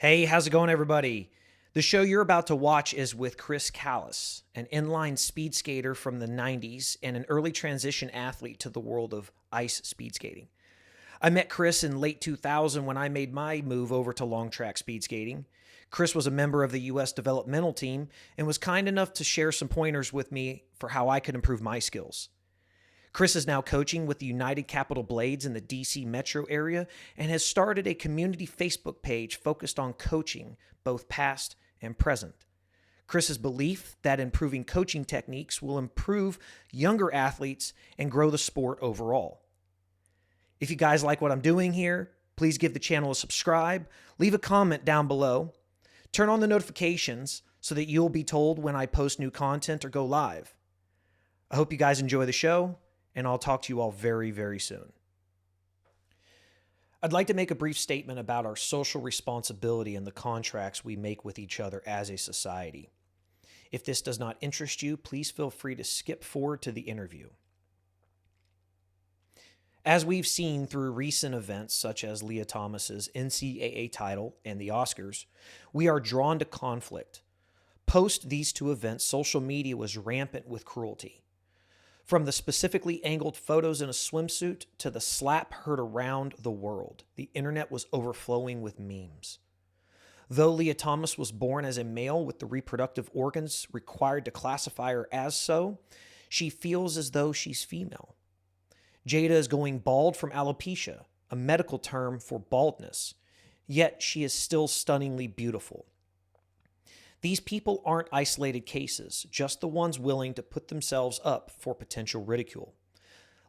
Hey, how's it going, everybody? The show you're about to watch is with Chris Callis, an inline speed skater from the 90s and an early transition athlete to the world of ice speed skating. I met Chris in late 2000 when I made my move over to long track speed skating. Chris was a member of the U.S. developmental team and was kind enough to share some pointers with me for how I could improve my skills. Chris is now coaching with the United Capital Blades in the DC metro area and has started a community Facebook page focused on coaching, both past and present. Chris's belief that improving coaching techniques will improve younger athletes and grow the sport overall. If you guys like what I'm doing here, please give the channel a subscribe, leave a comment down below, turn on the notifications so that you'll be told when I post new content or go live. I hope you guys enjoy the show, and I'll talk to you all very, very soon. I'd like to make a brief statement about our social responsibility and the contracts we make with each other as a society. If this does not interest you, please feel free to skip forward to the interview. As we've seen through recent events such as Leah Thomas's NCAA title and the Oscars, we are drawn to conflict. Post these two events, social media was rampant with cruelty. From the specifically angled photos in a swimsuit to the slap heard around the world, the internet was overflowing with memes. Though Leah Thomas was born as a male with the reproductive organs required to classify her as so, she feels as though she's female. Jada is going bald from alopecia, a medical term for baldness, yet she is still stunningly beautiful. These people aren't isolated cases, just the ones willing to put themselves up for potential ridicule,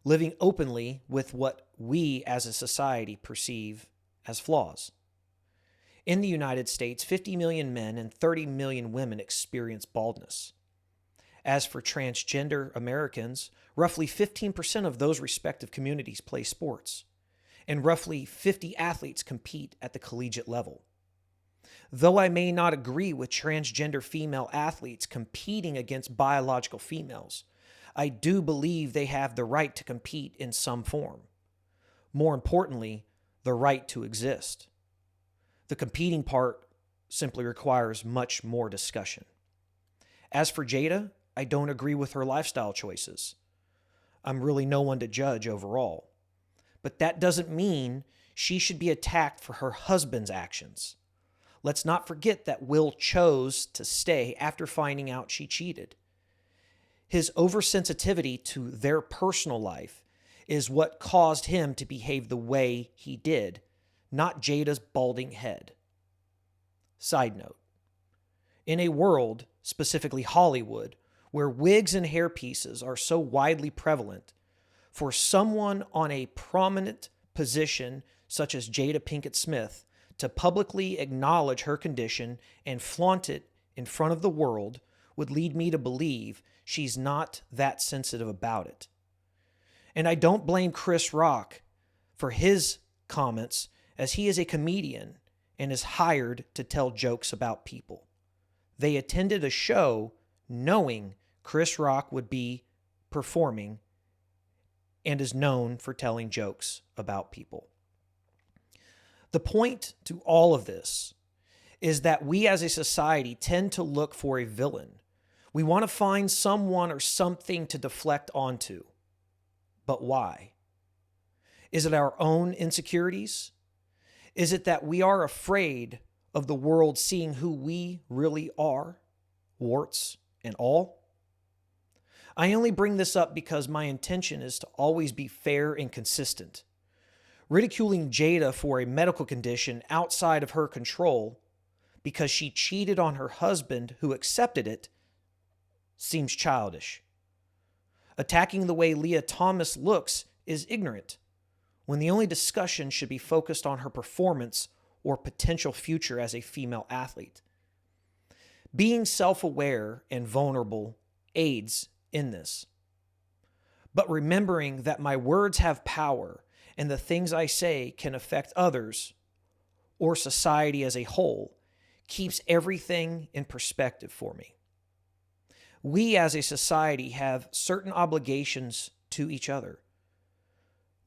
living openly with what we as a society perceive as flaws. In the United States, 50 million men and 30 million women experience baldness. As for transgender Americans, roughly 15% of those respective communities play sports, and roughly 50 athletes compete at the collegiate level. Though I may not agree with transgender female athletes competing against biological females, I do believe they have the right to compete in some form. More importantly, the right to exist. The competing part simply requires much more discussion. As for Jada, I don't agree with her lifestyle choices. I'm really no one to judge overall. But that doesn't mean she should be attacked for her husband's actions. Let's not forget that Will chose to stay after finding out she cheated. His oversensitivity to their personal life is what caused him to behave the way he did, not Jada's balding head. Side note, in a world, specifically Hollywood, where wigs and hairpieces are so widely prevalent, for someone on a prominent position such as Jada Pinkett Smith to publicly acknowledge her condition and flaunt it in front of the world would lead me to believe she's not that sensitive about it. And I don't blame Chris Rock for his comments, as he is a comedian and is hired to tell jokes about people. They attended a show knowing Chris Rock would be performing and is known for telling jokes about people. The point to all of this is that we as a society tend to look for a villain. We want to find someone or something to deflect onto. But why? Is it our own insecurities? Is it that we are afraid of the world seeing who we really are, warts and all? I only bring this up because my intention is to always be fair and consistent. Ridiculing Jada for a medical condition outside of her control because she cheated on her husband who accepted it seems childish. Attacking the way Leah Thomas looks is ignorant, when the only discussion should be focused on her performance or potential future as a female athlete. Being self-aware and vulnerable aids in this. But remembering that my words have power and the things I say can affect others or society as a whole keeps everything in perspective for me. We as a society have certain obligations to each other.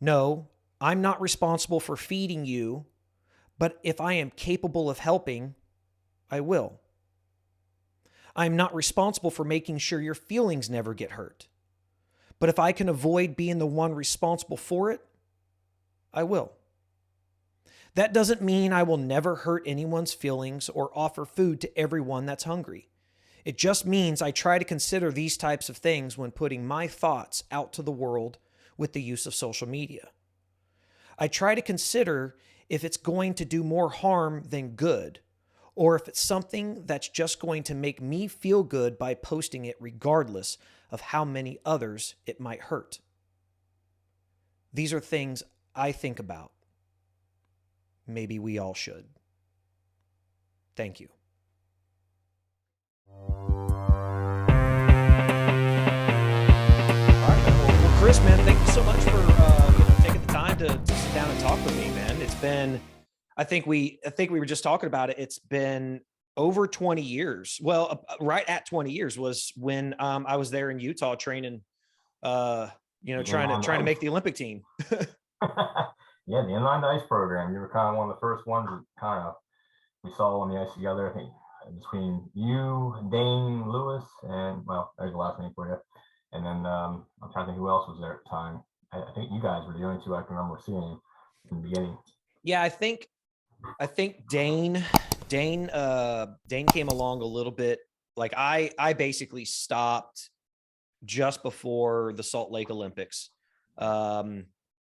No, I'm not responsible for feeding you, But if I am capable of helping, I will. I'm not responsible for making sure your feelings never get hurt. But if I can avoid being the one responsible for it, I will. That doesn't mean I will never hurt anyone's feelings or offer food to everyone that's hungry. It just means I try to consider these types of things when putting my thoughts out to the world with the use of social media. I try to consider if it's going to do more harm than good, or if it's something that's just going to make me feel good by posting it regardless of how many others it might hurt. These are things I think about. Maybe we all should. Thank you. All right, man. Well, Chris, man, thank you so much for taking the time to sit down and talk with me, man. It's been, I think we were just talking about it. It's been over 20 years. Well, right at 20 years was when I was there in Utah training. Trying to make the Olympic team. Yeah, the inline ice program. You were kind of one of the first ones that kind of we saw on the ice together. I think between you, Dane Lewis, and well, there's the last name for you. And then I'm trying to think who else was there at the time. I think you guys were the only two I can remember seeing in the beginning. Yeah, I think Dane came along a little bit. Like I basically stopped just before the Salt Lake Olympics,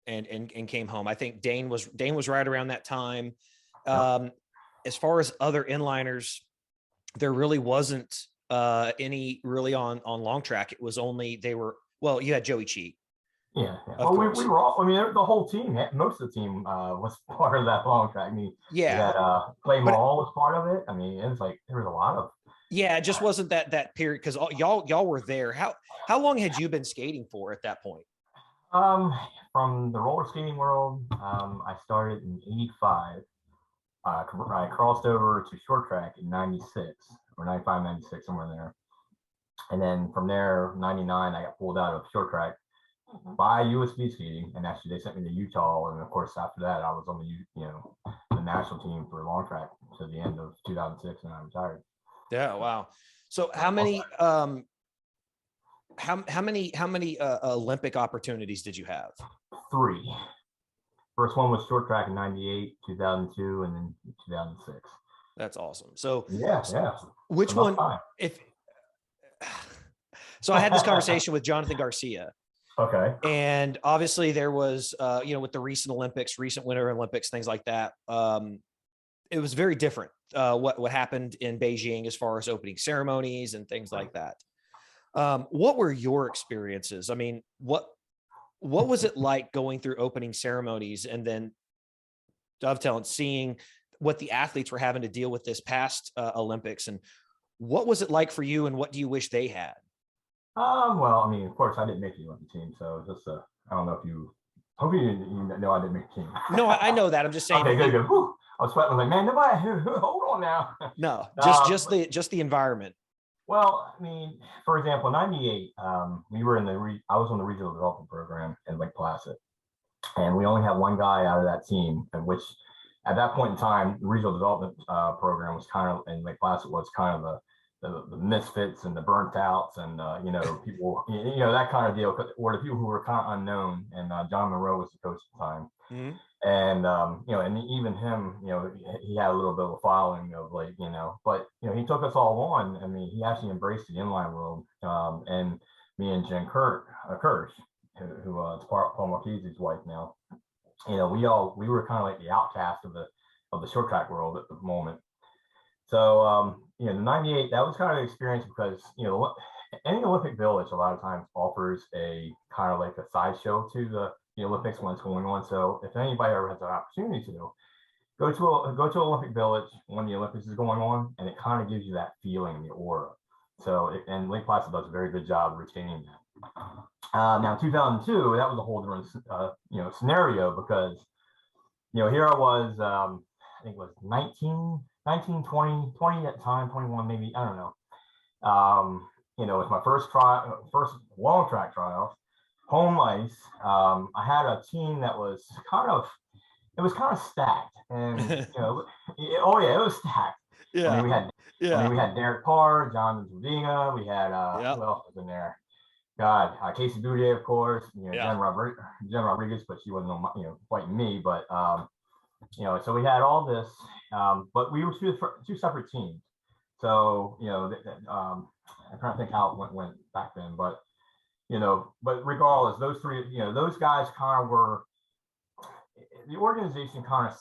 and came home. I think Dane was right around that time. As far as other inliners, there really wasn't any really on long track. It was only you had Joey Cheat. Yeah. Well, we were all. I mean, the whole team, most of the team was part of that long track. I mean, yeah, that Clay Mall was part of it. I mean, it was like there was a lot of. Yeah, it just wasn't that period because y'all were there. How long had you been skating for at that point? From the roller skating world, I started in '85. I crossed over to short track in '96 or '95, '96, somewhere in there. And then from there, '99, I got pulled out of short track by US Speedskating, and actually they sent me to Utah. And of course, after that, I was on the national team for long track to the end of 2006, and I retired. Yeah, wow. So how many Olympic opportunities did you have? 3. First one was short track in '98, 2002, and then 2006. That's awesome. So yeah. Which one? So I had this conversation with Jonathan Garcia. Okay. And obviously there was, with the recent Winter Olympics, things like that. It was very different. What happened in Beijing as far as opening ceremonies and things like that. What were your experiences? I mean, what was it like going through opening ceremonies and then dovetailing, seeing what the athletes were having to deal with this past Olympics, and what was it like for you, and what do you wish they had? Well, I mean, of course, I didn't make the Olympic team, so just I don't know if you. Hope you know I didn't make the team. No, I know that. I'm just saying. Okay, good. Whew. I was sweating. I was like, man, nobody. Hold on now. No, just the environment. Well, I mean, for example, '98, we were I was on the regional development program in Lake Placid, and we only had one guy out of that team, and which at that point in time, the regional development program was kind of in Lake Placid was kind of the misfits and the burnt outs and people that kind of deal, or the people who were kind of unknown. And John Monroe was the coach at the time. Mm-hmm. And and even him, he had a little bit of a following of but he took us all on. I mean, he actually embraced the inline world. And me and Jen Kirsch, who is Paul Marchese's wife now, we were kind of like the outcast of the short track world at the moment. So the '98, that was kind of an experience because any Olympic Village a lot of times offers a kind of like a sideshow to the Olympics when it's going on. So if anybody ever has an opportunity to go to Olympic Village when the Olympics is going on, and it kind of gives you that feeling, the aura. So and Lake Placid does a very good job of retaining that. Now 2002, that was a whole different scenario because here I was, I think it was 19, 20 at the time, 21 maybe, I don't know. It was my first long track trials, home ice. I had a team that was kind of, it was kind of stacked, and oh yeah, it was stacked. I mean, Yeah. we had, Yeah. we had Derek Parr, John Zadina, we had Yep. who else was in there? God, Casey Boudier, of course. Yeah. Jen Rodriguez, but she wasn't on fighting me. But so we had all this, but we were two separate teams. So I'm trying to think how it went back then, but but regardless, those three, those guys kind of were the organization kind of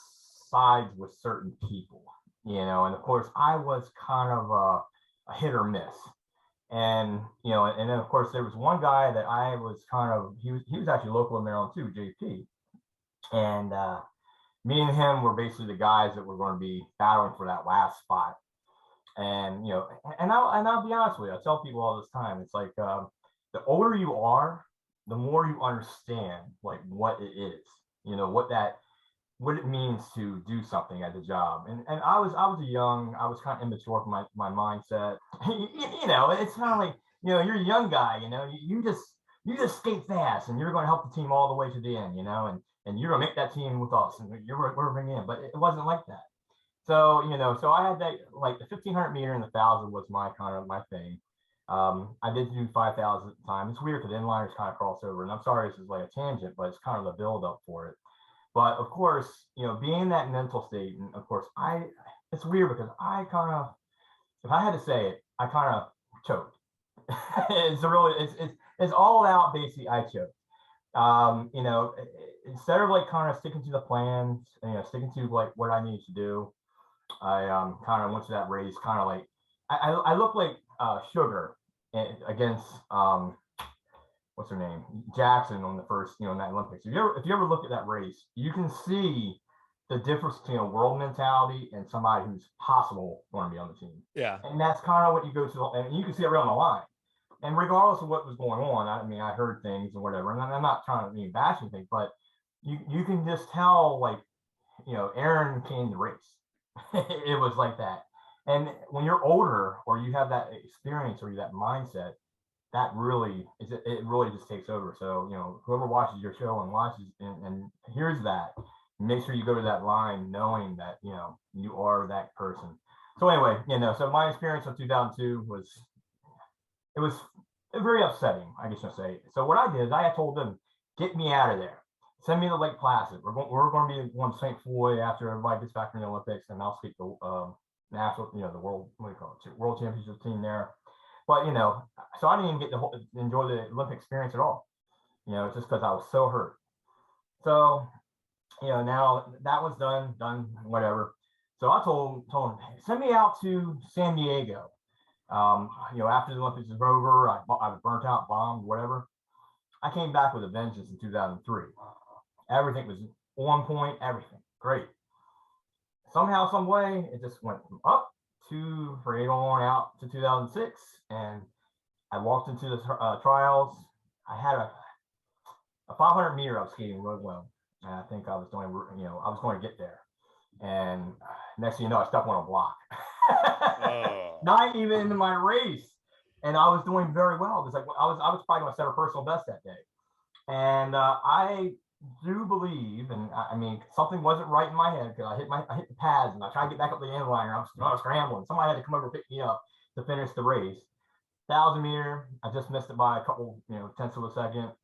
sides with certain people, and of course I was kind of a hit or miss. And and then of course there was one guy that I was kind of he was actually local in Maryland too, JP. And me and him were basically the guys that were going to be battling for that last spot. And I'll be honest with you, I tell people all this time, it's like the older you are, the more you understand like what it is, what it means to do something as a job. And I was kind of immature for my mindset. It's kind of like, you're a young guy, you just skate fast and you're going to help the team all the way to the end, and you're going to make that team with us and we're bringing in, but it wasn't like that. So, so I had that, like the 1500 meter and the 1000 was my kind of my thing. I did do 5,000 at the time. It's weird because inliners kind of cross over, and I'm sorry this is like a tangent, but it's kind of the build up for it. But of course, being in that mental state, and of course, it's weird because I kind of, if I had to say it, I kind of choked. It's all out basically. I choked. Instead of like kind of sticking to the plans, sticking to like what I needed to do, I kind of went to that race, kind of like I look like Sugar against what's her name, Jackson, on the first, in that Olympics. If you ever look at that race, you can see the difference between a world mentality and somebody who's possible going to be on the team. Yeah. And that's kind of what you go to, and you can see it right on the line. And regardless of what was going on, I mean, I heard things and whatever, and I'm not trying to bash anything, but you can just tell, like, Aaron came to race. It was like that. And when you're older or you have that experience or that mindset, that really it really just takes over. So, whoever watches your show and watches and hears that, make sure you go to that line knowing that, you are that person. So anyway, so my experience of 2002 it was very upsetting, I guess I'll say. So what I did is I told them, get me out of there. Send me to Lake Placid. We're going to be on St. Foy after everybody gets back from the Olympics, and I'll speak the national, the world, what do you call it, world championship team there. But so I didn't even get to enjoy the Olympic experience at all. Just because I was so hurt. So now that was done, whatever. So I told him, hey, send me out to San Diego. After the Olympics is over, I was burnt out, bombed, whatever. I came back with a vengeance in 2003. Everything was on point, everything great. Somehow, some way, it just went from up to right on out to 2006, and I walked into the trials. I had a 500 meter I was skating really well, and I think I was doing, I was going to get there. And next thing you know, I stepped on a block. Not even into my race, and I was doing very well. It was like I was probably going to set a personal best that day, and I do believe, and I mean, something wasn't right in my head because I hit the pads and I tried to get back up the inliner. I was scrambling. Somebody had to come over and pick me up to finish the race. 1000 meter, I just missed it by a couple, tenths of a second.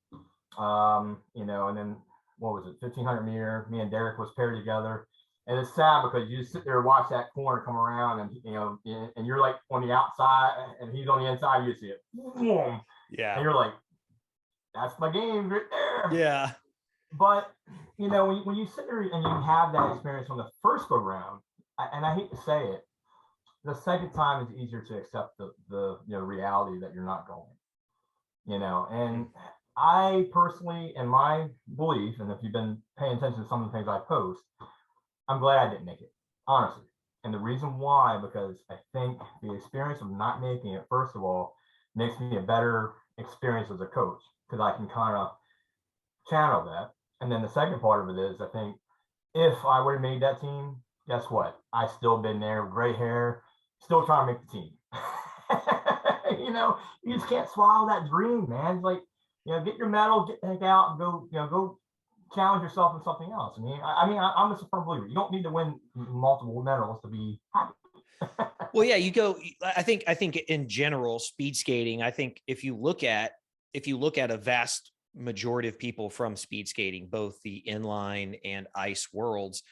And then what was it? 1500 meter. Me and Derek was paired together. And it's sad because you just sit there and watch that corner come around, and and you're like on the outside and he's on the inside. You see it, boom, Yeah. and you're like, that's my game right there. Yeah. But when you sit there and you have that experience on the first go round, and I hate to say it, the second time is easier to accept the reality that you're not going. And I personally, in my belief, and if you've been paying attention to some of the things I post, I'm glad I didn't make it, honestly. And the reason why, because I think the experience of not making it, first of all, makes me a better experience as a coach, because I can kind of channel that. And then the second part of it is, I think if I would have made that team, guess what? I still been there, gray hair, still trying to make the team. You just can't swallow that dream, man. It's like, get your medal, get the heck out, and go challenge yourself in something else. I'm a firm believer. You don't need to win multiple medals to be happy. Well, yeah, I think in general, speed skating, I think if you look at a vast majority of people from speed skating, both the inline and ice worlds,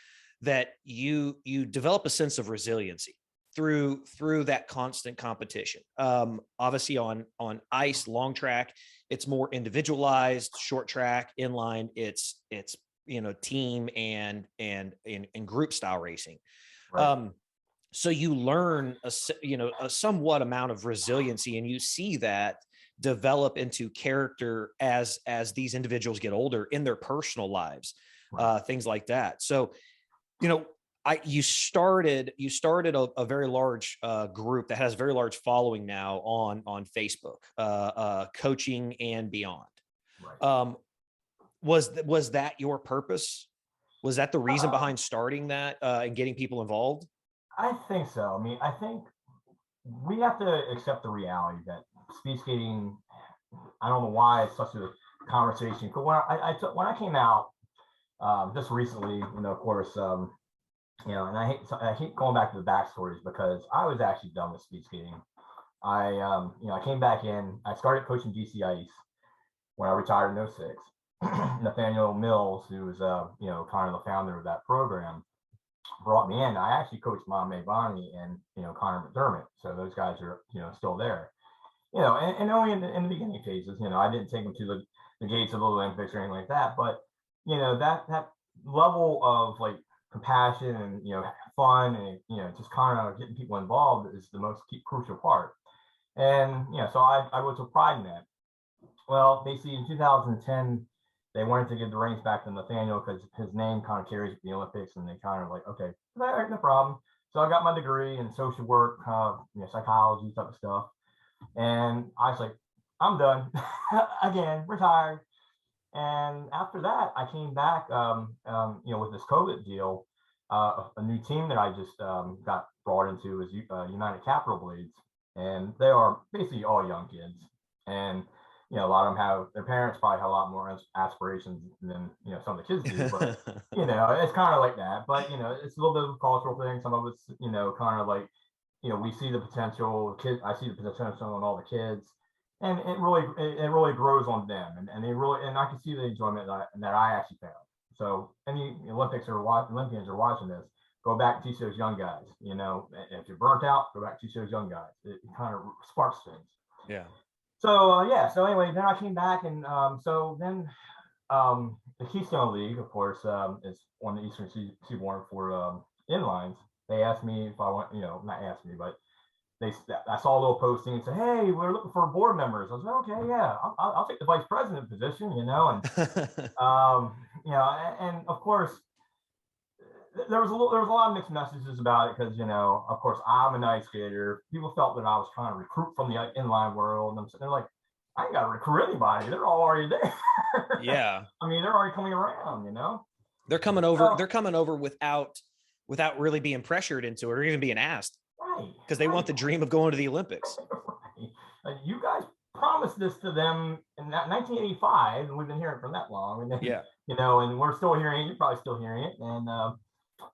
that you develop a sense of resiliency through that constant competition. Obviously on ice, long track, it's more individualized. Short track, inline, it's team and group style racing. Right. So you learn a somewhat amount of resiliency, and you see that develop into character as these individuals get older in their personal lives, Right. things like that. So, you started a very large group that has a very large following now on Facebook, coaching and beyond. Right. Was that your purpose? Was that the reason Uh, behind starting that and getting people involved? I think so. I think we have to accept the reality that speed skating. I don't know why it's such a conversation. Because when I came out just recently, of course, and I hate going back to the backstories because I was actually done with speed skating. I came back in. I started coaching GC Ice when I retired in '06. Nathaniel Mills, who was kind of the founder of that program, brought me in. I actually coached Mohamed Bani and Connor McDermott, so those guys are still there. And only in the beginning phases. I didn't take them to the gates of the Olympics or anything like that, but that level of like compassion and fun and just kind of getting people involved is the most crucial part. And so I was with pride in that. Well, basically in 2010, they wanted to give the reins back to Nathaniel because his name kind of carries the Olympics, and they kind of like, okay, all right, no problem. So I got my degree in social work, psychology type of stuff, and I was like, I'm done again, retired. And after that, I came back, with this COVID deal. A new team that I just got brought into is United Capital Blades, and they are basically all young kids. And a lot of them have their parents probably have a lot more aspirations than some of the kids do, but it's kind of like that. But it's a little bit of a cultural thing. Some of it's kind of like we see the potential. I see the potential in all the kids, and it really grows on them, and they really, and I can see the enjoyment that I actually found. So any Olympians are watching this, go back and teach those young guys. If you're burnt out, go back and teach those young guys. It kind of sparks things. Yeah. So so anyway, then I came back, and so then the Keystone League, of course, is on the Eastern Seaboard for inlines. They asked me if I want, not asked me, but I saw a little posting and said, "Hey, we're looking for board members." I was like, "Okay, yeah, I'll take the vice president position," and and of course, there was a lot of mixed messages about it because of course, I'm an ice skater. People felt that I was trying to recruit from the inline world, and they're like, "I ain't got to recruit anybody. They're all already there." Yeah. They're already coming around. They're coming over. They're coming over without really being pressured into it or even being asked. Right. Because they want the dream of going to the Olympics. Right. You guys promised this to them in 1985, and we've been hearing it for that long. And then, yeah. And we're still hearing it. You're probably still hearing it. And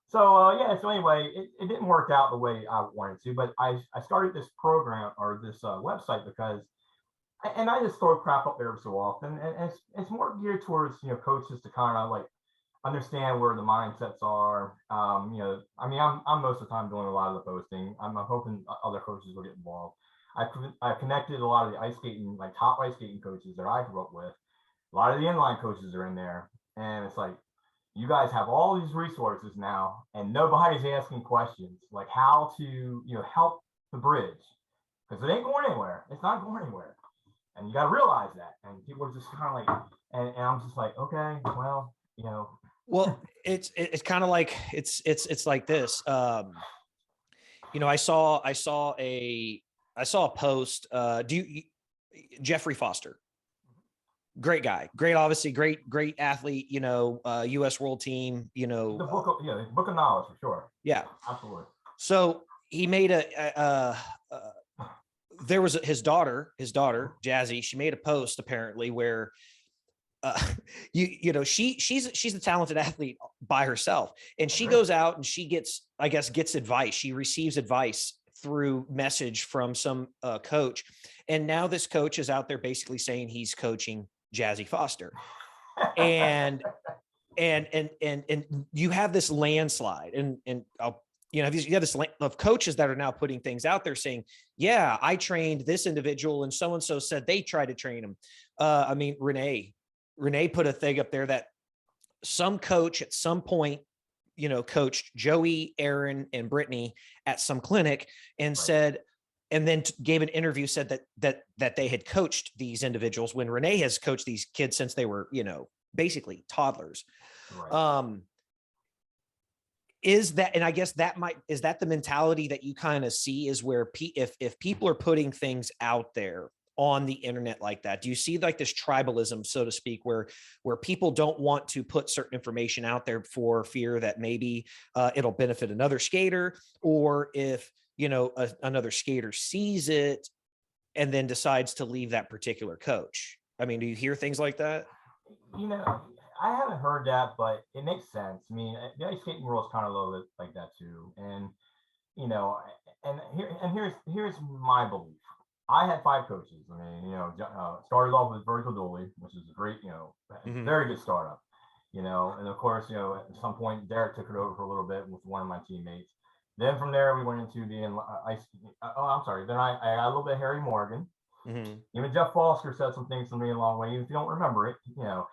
so anyway, it didn't work out the way I wanted to. But I started this program or this website because, and I just throw crap up there every so often, and it's more geared towards coaches to kind of like understand where the mindsets are. I'm most of the time doing a lot of the posting. I'm hoping other coaches will get involved. I've connected a lot of the ice skating, like top ice skating coaches that I grew up with. A lot of the inline coaches are in there, and it's like, you guys have all these resources now, and nobody's asking questions like how to help the bridge, because it ain't going anywhere. It's not going anywhere, and you got to realize that. And people are just kind of like, and I'm just like, okay, well, Well, it's kind of like it's like this. I saw a post. Jeffrey Foster, great guy, obviously great athlete. U.S. World Team. The book of knowledge for sure. Yeah, absolutely. So he made there was his daughter Jazzy. She made a post apparently where you know, she's a talented athlete by herself, and she Okay. goes out and she gets, I guess, gets advice. She receives advice through message from some coach, and now this coach is out there basically saying he's coaching Jazzy Foster, and and you have this landslide, and you know, you have this of coaches that are now putting things out there saying, yeah, I trained this individual and so said they tried to train him. I mean, Renee put a thing up there that some coach at some point, you know, coached Joey, Aaron, and Brittany at some clinic and Right. said, and then gave an interview, said that they had coached these individuals when Renee has coached these kids since they were, you know, basically toddlers. Right. Is that, and I guess that is that the mentality that you kind of see, is where if people are putting things out there on the internet like that, do you see like this tribalism, so to speak, where people don't want to put certain information out there for fear that maybe it'll benefit another skater, or if, you know, another skater sees it and then decides to leave that particular coach? I mean, do you hear things like that? You know, I haven't heard that, but it makes sense. I mean, the ice skating world is kind of a little bit like that too. And you know, here's my belief. I had 5 coaches. I mean, you know, started off with Vertical Dooley, which is a great, you know, very good startup. You know, and of course, you know, at some point Derek took it over for a little bit with one of my teammates. Then from there we went into the ice. Oh, I'm sorry. Then I got a little bit of Harry Morgan. Even Jeff Foster said some things to me along the way. If you don't remember it, you know,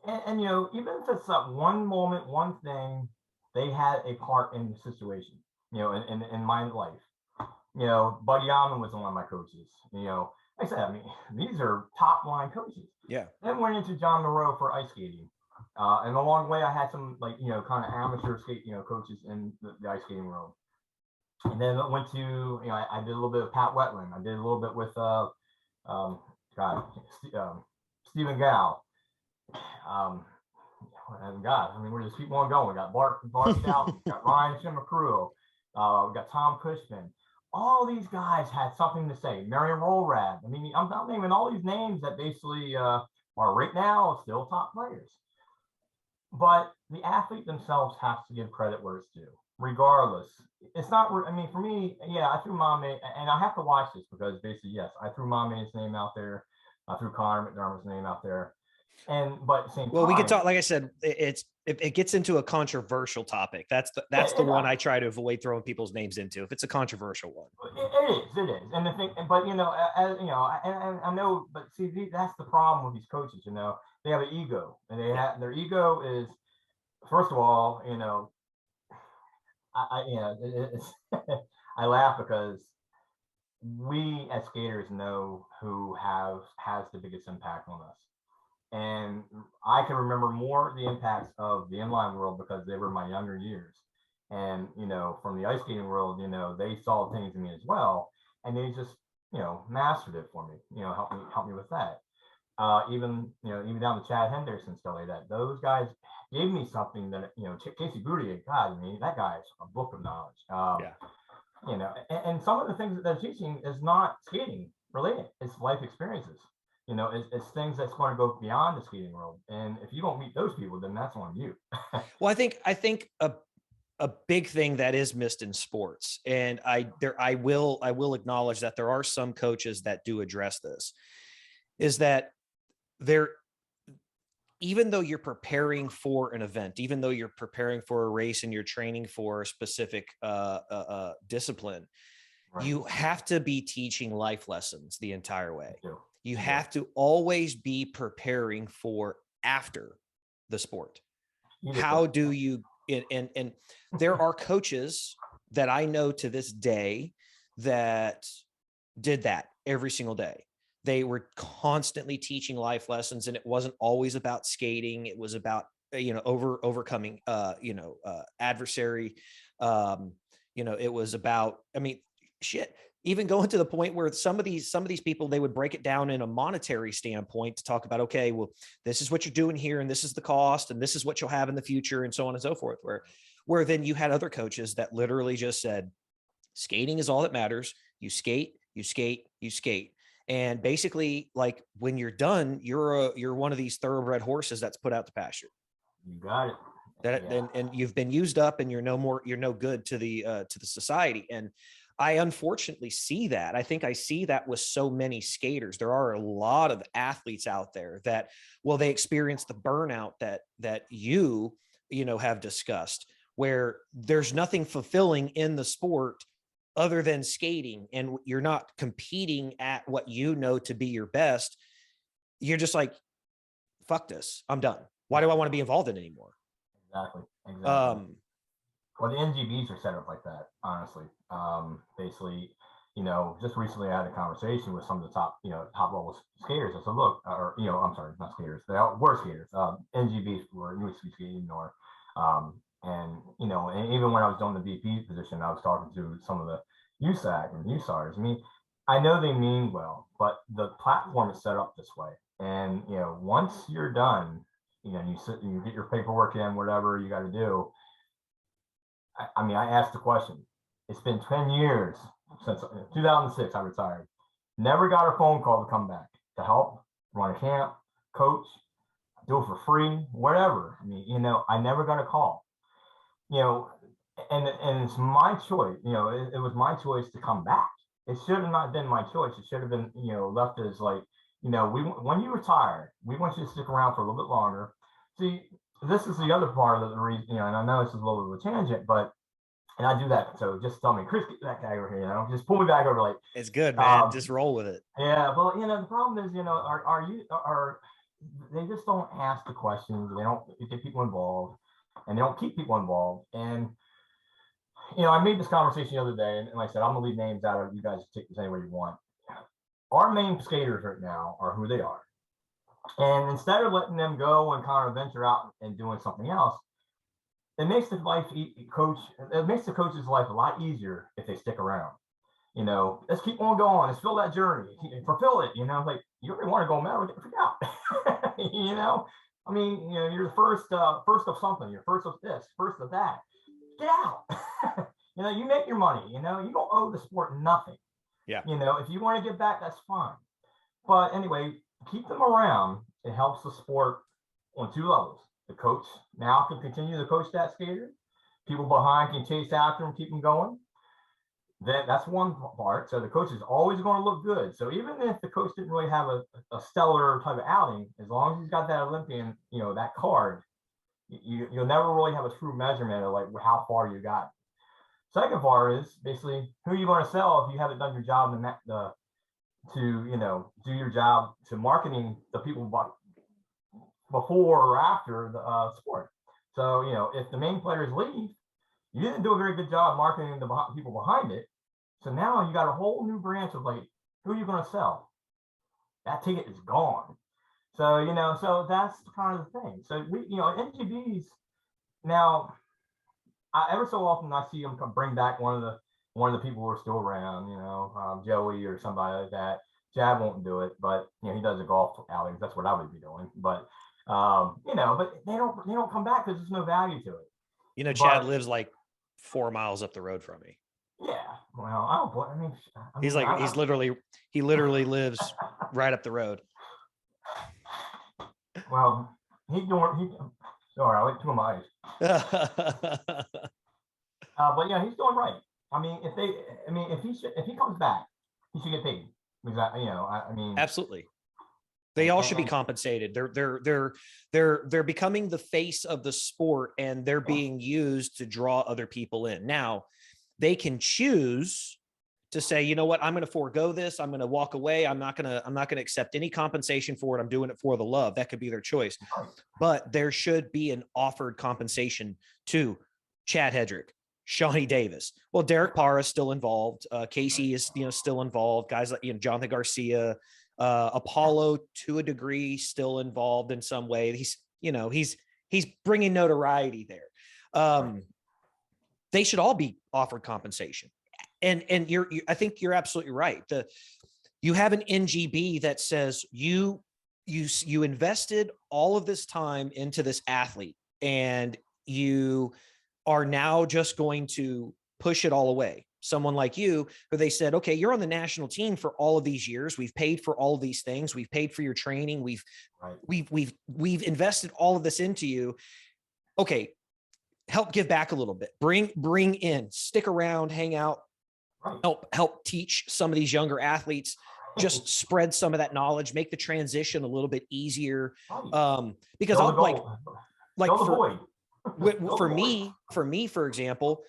and you know, even if it's that one moment, one thing, they had a part in the situation. You know, in my life. You know, Buddy Allen was one of my coaches. You know, like I said, I mean, these are top line coaches. Yeah. Then went into John Moreau for ice skating. And along the way, I had some, like, you know, kind of amateur skate, you know, coaches in the ice skating world. And then I went to, you know, I did a little bit of Pat Wetland. I did a little bit with, Stephen Gow. And God, I mean, we're just keep on going. We got Bart South, we got Ryan Shimacruo, we got Tom Cushman. All these guys had something to say. Mary Rollrad. I mean, I'm not naming all these names that basically are right now still top players. But the athlete themselves has to give credit where it's due, regardless. It's not, I mean, for me, yeah, I threw Mame, and I have to watch this because basically, yes, I threw Mame's name out there. I threw Connor McDermott's name out there. But at the same Well, time, we could talk, like I said, it gets into a controversial topic. That's the one I try to avoid throwing people's names into if it's a controversial one. It is. And the thing, but you know, you know, and I know, but see, that's the problem with these coaches. You know, they have an ego, and their ego is, first of all, you know, you know, it's I laugh because we as skaters know who has the biggest impact on us. And I can remember more the impacts of the inline world because they were my younger years. And, you know, from the ice skating world, you know, they saw things in me as well. And they just, you know, mastered it for me, you know, help me with that. Even, you know, even down to Chad Henderson, stuff like that. Those guys gave me something that, you know, Casey Boudier, God, I mean, that guy's a book of knowledge. You know, and some of the things that they're teaching is not skating related. It's life experiences. You know, it's things that's going to go beyond the skating world. And if you don't meet those people, then that's on you. Well, I think a big thing that is missed in sports, and I will acknowledge that there are some coaches that do address this, is that they're, even though you're preparing for an event, even though you're preparing for a race and you're training for a specific discipline, Right. you have to be teaching life lessons the entire way. You Yeah. have to always be preparing for after the sport. How do you, and there are coaches that I know to this day that did that every single day. They were constantly teaching life lessons, and it wasn't always about skating. It was about, you know, overcoming, adversary. You know, it was about, I mean, shit, even going to the point where some of these people, they would break it down in a monetary standpoint to talk about, okay, well, this is what you're doing here, and this is the cost, and this is what you'll have in the future, and so on and so forth. Where then you had other coaches that literally just said, skating is all that matters. You skate, you skate, you skate. And basically, like, when you're done, you're one of these thoroughbred horses that's put out to pasture. You got it. That and you've been used up, and you're no good to the society. And I unfortunately see that. I think I see that with so many skaters. There are a lot of athletes out there that, well, they experience the burnout that you have discussed, where there's nothing fulfilling in the sport other than skating, and you're not competing at what to be your best. You're just like, fuck this, I'm done. Why do I want to be involved in it anymore? Exactly. Well, the NGBs are set up like that, honestly. Basically, just recently I had a conversation with some of the top level skaters. I said, look, or, I'm sorry, not skaters. They were skaters. NGBs were new Speedskating, or, and even when I was doing the VP position, I was talking to some of the USAC and USARs. I mean, I know they mean well, but the platform is set up this way. And, once you're done, you sit and you get your paperwork in, whatever you got to do. I mean, I asked the question. It's been 10 years since 2006, I retired. Never got a phone call to come back to help run a camp, coach, do it for free, whatever. I mean, I never got a call. And it's my choice. It was my choice to come back. It should have not been my choice. It should have been, left as like, when you retire, we want you to stick around for a little bit longer. See, this is the other part of the reason, and I know this is a little bit of a tangent, but, and I do that. So just tell me, Chris, get that guy over here, just pull me back over. Like, it's good, man. Just roll with it. Yeah. Well, the problem is, they just don't ask the questions. They don't get people involved, and they don't keep people involved. And, I made this conversation the other day, and like I said, I'm gonna leave names out of, you guys take this any way you want. Our main skaters right now are who they are. And instead of letting them go and kind of venture out and doing something else, it makes the coach's life a lot easier if they stick around. Let's keep on going. Let's fill that journey, fulfill it. Like, you really want to go medal, get out. I mean, you're the first of something. You're first of this, first of that. Get out. You make your money. You don't owe the sport nothing. Yeah. If you want to give back, that's fine. But anyway, keep them around. It helps the sport on two levels. The coach now can continue to coach that skater. People behind can chase after him, keep him going. That's one part. So the coach is always going to look good. So even if the coach didn't really have a stellar type of outing, as long as he's got that Olympian, that card, you'll never really have a true measurement of like how far you got. Second part is basically who you're going to sell if you haven't done your job to do your job to marketing the people before or after the sport. So if the main players leave, you didn't do a very good job marketing the people behind it. So now you got a whole new branch of like, who are you going to sell? That ticket is gone. So so that's kind of the thing. So we NGBs now. Ever so often I see them bring back one of the people who are still around, Joey or somebody like that. Chad won't do it, but he does a golf outings. That's what I would be doing. But but they don't come back because there's no value to it. Chad lives like 4 miles up the road from me. Yeah, well, I don't. I mean, he literally lives right up the road. Well, sorry, I like 2 of my eyes. But yeah, he's doing right. I mean, if he comes back, he should get paid. Exactly. I mean, absolutely. They all should be compensated. They're becoming the face of the sport, and they're being used to draw other people in. Now, they can choose to say, you know what, I'm going to forego this. I'm going to walk away. I'm not going to accept any compensation for it. I'm doing it for the love. That could be their choice. But there should be an offered compensation to Chad Hedrick, Shawnee Davis. Well, Derek Parra is still involved. Casey is, still involved. Guys like, Jonathan Garcia, Apollo to a degree still involved in some way. He's bringing notoriety there. They should all be offered compensation. And I think you're absolutely right. You have an NGB that says you invested all of this time into this athlete, and you are now just going to push it all away. someone like you, who they said, okay, you're on the national team for all of these years. We've paid for all of these things. We've paid for your training. We've invested all of this into you. Okay, help give back a little bit. Bring in, stick around, hang out, help teach some of these younger athletes, just spread some of that knowledge, make the transition a little bit easier. Because I'll for me, for example,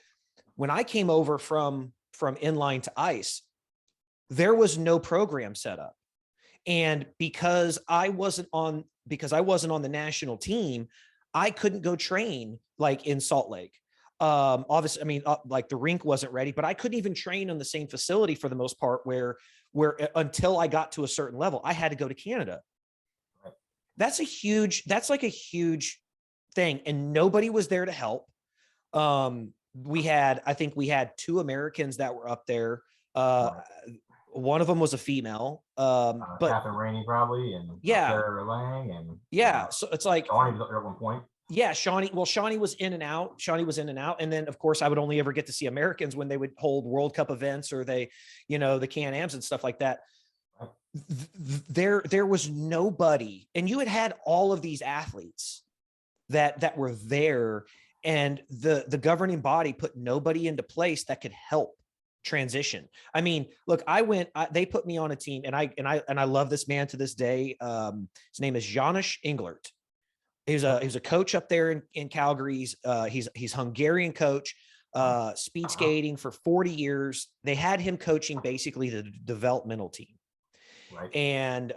when I came over from inline to ice, there was no program set up. And because I wasn't on the national team, I couldn't go train like in Salt Lake. Obviously, I mean, like the rink wasn't ready, but I couldn't even train on the same facility for the most part, where until I got to a certain level, I had to go to Canada. That's like a huge thing. And nobody was there to help. I think we had 2 Americans that were up there. One of them was a female, but Catherine Rainey probably, and Sarah Lang, and so it's like Shawnee was up there at one point. Yeah, Shawnee was in and out. And then of course I would only ever get to see Americans when they would hold World Cup events, or they, the Can-Ams and stuff like that. There was nobody, and you had all of these athletes that were there, and the governing body put nobody into place that could help transition. I mean, look, they put me on a team, and I love this man to this day. His name is Janusz Englert. He was a coach up there in Calgary. He's Hungarian coach, speed skating for 40 years. They had him coaching basically the developmental team. Right. And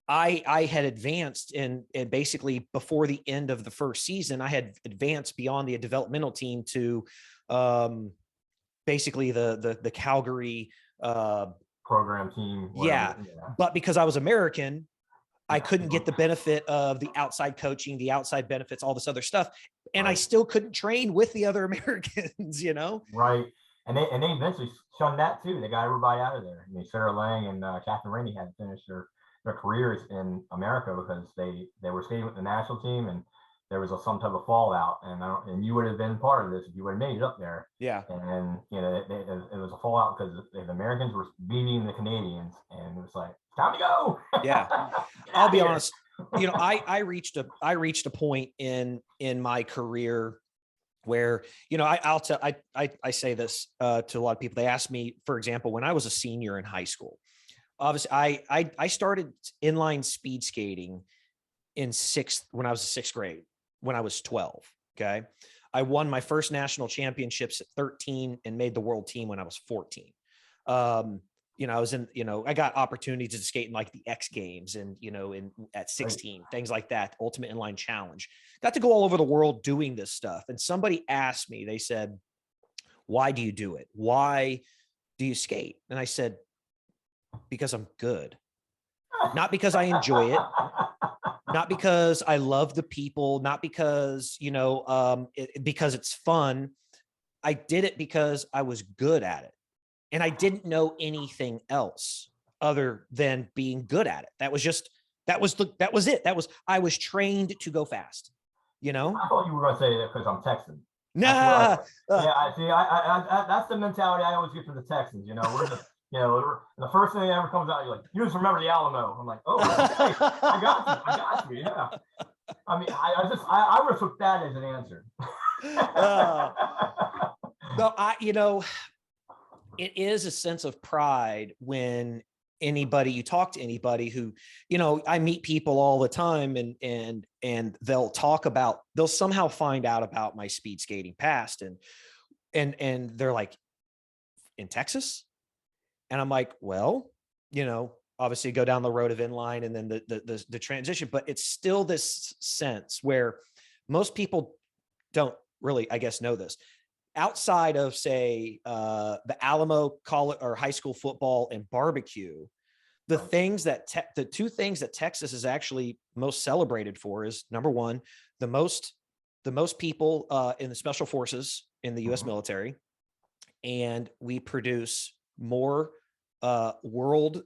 I had advanced and basically before the end of the first season, I had advanced beyond the developmental team to basically the Calgary program team. Yeah. But because I was American, I couldn't get the benefit of the outside coaching, the outside benefits, all this other stuff. And I still couldn't train with the other Americans, Right. And they eventually shunned that too. They got everybody out of there. I mean, Sarah Lang and Catherine Rainey had to finish their careers in America because they were skating with the national team, and there was some type of fallout. And you would have been part of this if you would have made it up there. Yeah. And it was a fallout because the Americans were beating the Canadians, and it was like, time to go. Yeah. I'll be honest. I reached a point in my career where, I say this to a lot of people. They ask me, for example, when I was a senior in high school, obviously I started inline speed skating when I was in 6th grade, when I was 12. Okay. I won my first national championships at 13 and made the world team when I was 14. I was in, I got opportunities to skate in like the X Games and, at 16, things like that, Ultimate Inline Challenge. Got to go all over the world doing this stuff. And somebody asked me, they said, why do you do it? Why do you skate? And I said, because I'm good. Not because I enjoy it. Not because I love the people, not because, because it's fun. I did it because I was good at it. And I didn't know anything else other than being good at it. That was it. I was trained to go fast, I thought you were going to say that because I'm Texan. Nah. That's the mentality I always get from the Texans. We're just, the first thing that ever comes out, you're like, you just remember the Alamo. I'm like, oh, okay, I got you. Yeah. I mean, I would have took that as an answer. No, it is a sense of pride when you talk to anybody who, I meet people all the time and they'll somehow find out about my speed skating past and they're like, in Texas? And I'm like, well, obviously go down the road of inline and then the transition, but it's still this sense where most people don't really, I guess, know this. Outside of, say, the Alamo college or high school football and barbecue, the 2 things that Texas is actually most celebrated for is, number one, the most people in the special forces in the U.S. military, and we produce more world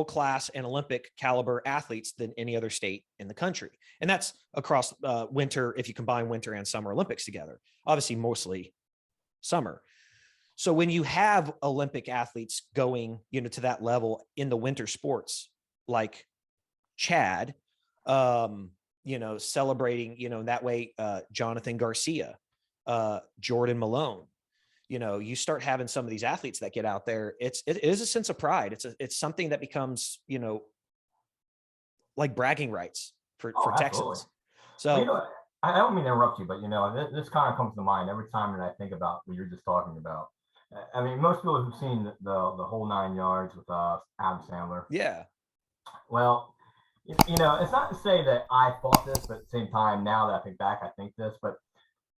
class and Olympic caliber athletes than any other state in the country. And that's across winter, if you combine winter and summer Olympics together, obviously mostly summer. So when you have Olympic athletes going, to that level in the winter sports, like Chad, celebrating, that way, Jonathan Garcia, Jordan Malone, you start having some of these athletes that get out there. It is a sense of pride. It's something that becomes, like bragging rights for Absolutely. Texans. So, well, I don't mean to interrupt you, but this kind of comes to mind every time that I think about what you're just talking about. I mean, most people have seen the whole 9 yards with Adam Sandler. Yeah. Well, it's not to say that I thought this, but at the same time, now that I think back, I think this. But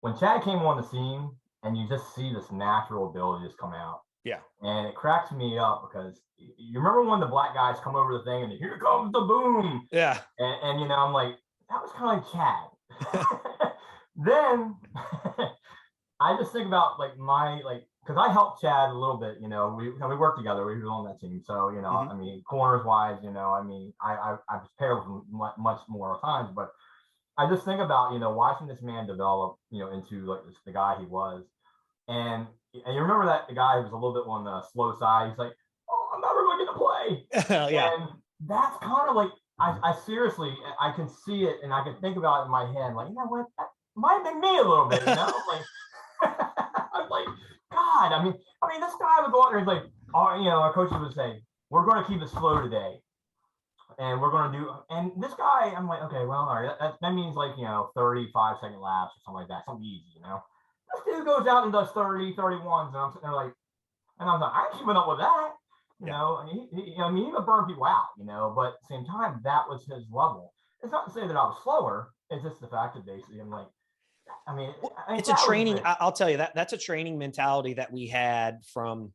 when Chad came on the scene, and you just see this natural ability just come out. Yeah. And it cracks me up because you remember when the black guys come over the thing and here comes the boom. Yeah. And I'm like, that was kind of like Chad. Then I just think about because I helped Chad a little bit, we worked together, we were on that team. So, I mean, corners wise, I mean, I was paired with him much more times, but I just think about, watching this man develop, into like the guy he was. And you remember that the guy who was a little bit on the slow side, he's like, oh, I'm never going to get to play. Yeah. And that's kind of like, I seriously, I can see it and I can think about it in my head, like, you know what, that might have been me a little bit, like, I'm like, God, I mean, this guy would go out there and like, our coaches would say, we're going to keep it slow today. And we're going to do, and this guy, I'm like, okay, well, all right, that means like, 35-second laps or something like that, something easy, This dude goes out and does 30, 31s, and I'm sitting there like, and I'm like, I ain't keeping up with that, and he would burn people out, but at the same time, that was his level. It's not to say that I was slower, it's just the fact that basically I'm like, it's a training, I'll tell you that's a training mentality that we had from,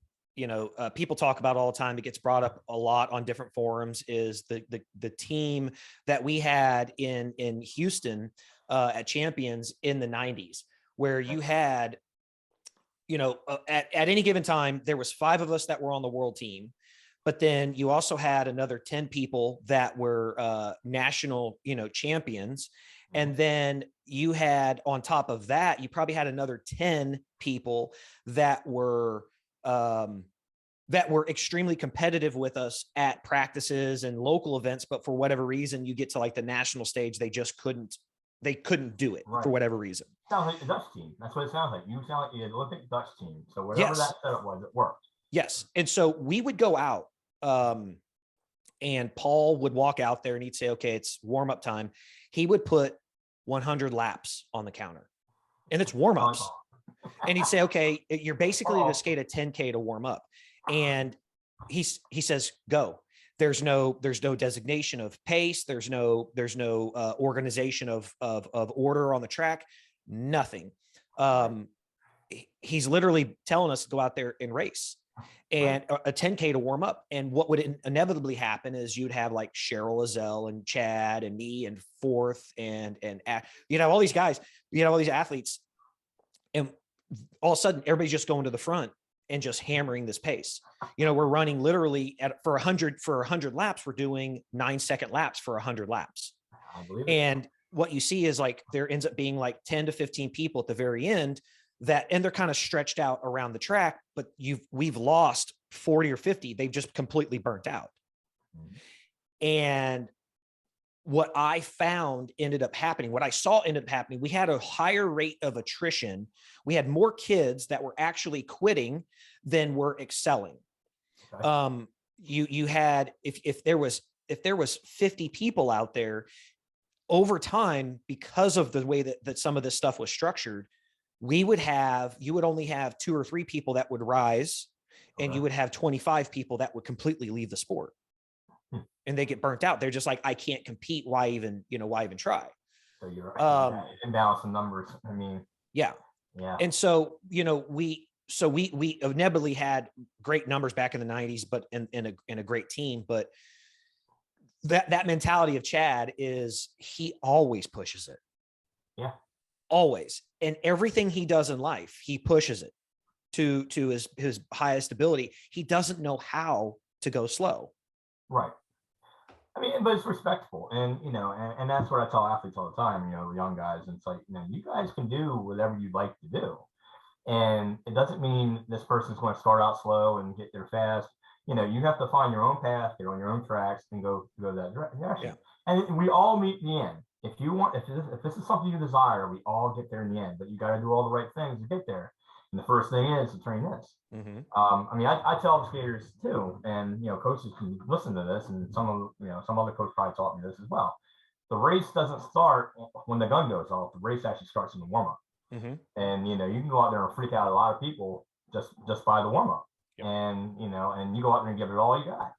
people talk about all the time. It gets brought up a lot on different forums is the team that we had in Houston at Champions in the 90s, where you had, at any given time, there was 5 of us that were on the world team, but then you also had another 10 people that were national, champions. And then you had, on top of that, you probably had another 10 people that were extremely competitive with us at practices and local events. But for whatever reason, you get to like the national stage, they just couldn't do it for whatever reason. Sounds like the Dutch team. That's what it sounds like. You sound like the Olympic Dutch team. So whatever that setup was, it worked. Yes. And so we would go out, and Paul would walk out there and he'd say, okay, it's warm up time. He would put 100 laps on the counter, and it's warm ups. And he'd say, okay, you're basically going to skate a 10K to warm up. And he says, go. There's no designation of pace. There's no organization of order on the track. Nothing. He's literally telling us to go out there and race, and a 10K to warm up. And what would inevitably happen is you'd have like Cheryl Azell and Chad and me and Fourth and all these guys, all these athletes, and all of a sudden everybody's just going to the front and just hammering this pace. We're running literally for 100 laps. We're doing 9-second laps for 100 laps. And what you see is like, there ends up being like 10 to 15 people at the very end and they're kind of stretched out around the track, but we've lost 40 or 50. They've just completely burnt out. And what I found ended up happening, what I saw ended up happening, we had a higher rate of attrition. We had more kids that were actually quitting than were excelling. Okay. You had, if there was 50 people out there, over time, because of the way that some of this stuff was structured, you would only have 2 or 3 people that would rise, and you would have 25 people that would completely leave the sport. And they get burnt out. They're just like, I can't compete. Why even try? So you're right. Imbalance in numbers. I mean, yeah. And so, we inevitably had great numbers back in the 90s, but in a great team. But that mentality of Chad is he always pushes it. Yeah. Always. And everything he does in life, he pushes it to his highest ability. He doesn't know how to go slow. Right. I mean, but it's respectful, and and that's what I tell athletes all the time. Young guys, and it's like, you guys can do whatever you'd like to do, And it doesn't mean this person's going to start out slow and get there fast. You know, you have to find your own path, get on your own tracks, and go that direction. Yeah. And we all meet the end. If you want, if this is something you desire, we all get there in the end. But you got to do all the right things to get there. And the first thing is to train this. Mm-hmm. I mean, I tell the skaters too, and you know, coaches can listen to this, and some other coach probably taught me this as well. The race doesn't start when the gun goes off. The race actually starts in the warm up. Mm-hmm. And you know, you can go out there and freak out a lot of people just by the warm up. Yep. And you know, and you go out there and give it all you got.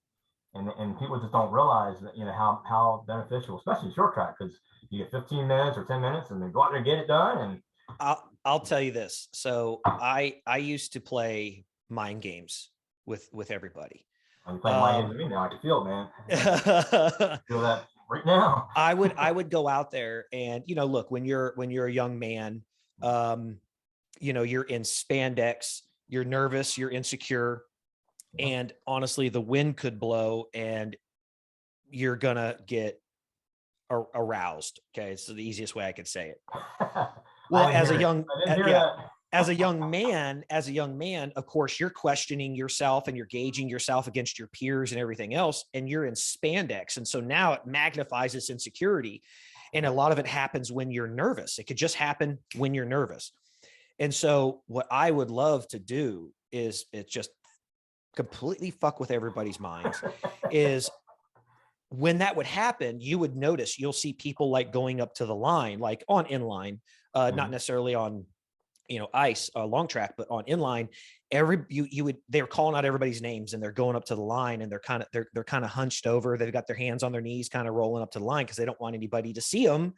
And people just don't realize that, you know, how beneficial, especially short track, because you get 15 minutes or 10 minutes and then go out there and get it done. And I'll tell you this. So I used to play mind games with everybody. I'm playing my games with me now. I can feel it, man. I feel that right now. I would go out there and, you know, look, when you're a young man, you know, you're in spandex, you're nervous, you're insecure. And honestly, the wind could blow and you're going to get aroused. Okay. It's the easiest way I could say it. Well, as a young man, of course, you're questioning yourself and you're gauging yourself against your peers and everything else. And you're in spandex. And so now it magnifies this insecurity. And a lot of it happens when you're nervous. It could just happen when you're nervous. And so what I would love to do is it's just completely fuck with everybody's minds is when that would happen, you would notice, you'll see people like going up to the line, like on inline, not necessarily on, you know, ice, long track, but on inline, they're calling out everybody's names and they're going up to the line and they're kind of hunched over. They've got their hands on their knees, kind of rolling up to the line because they don't want anybody to see them,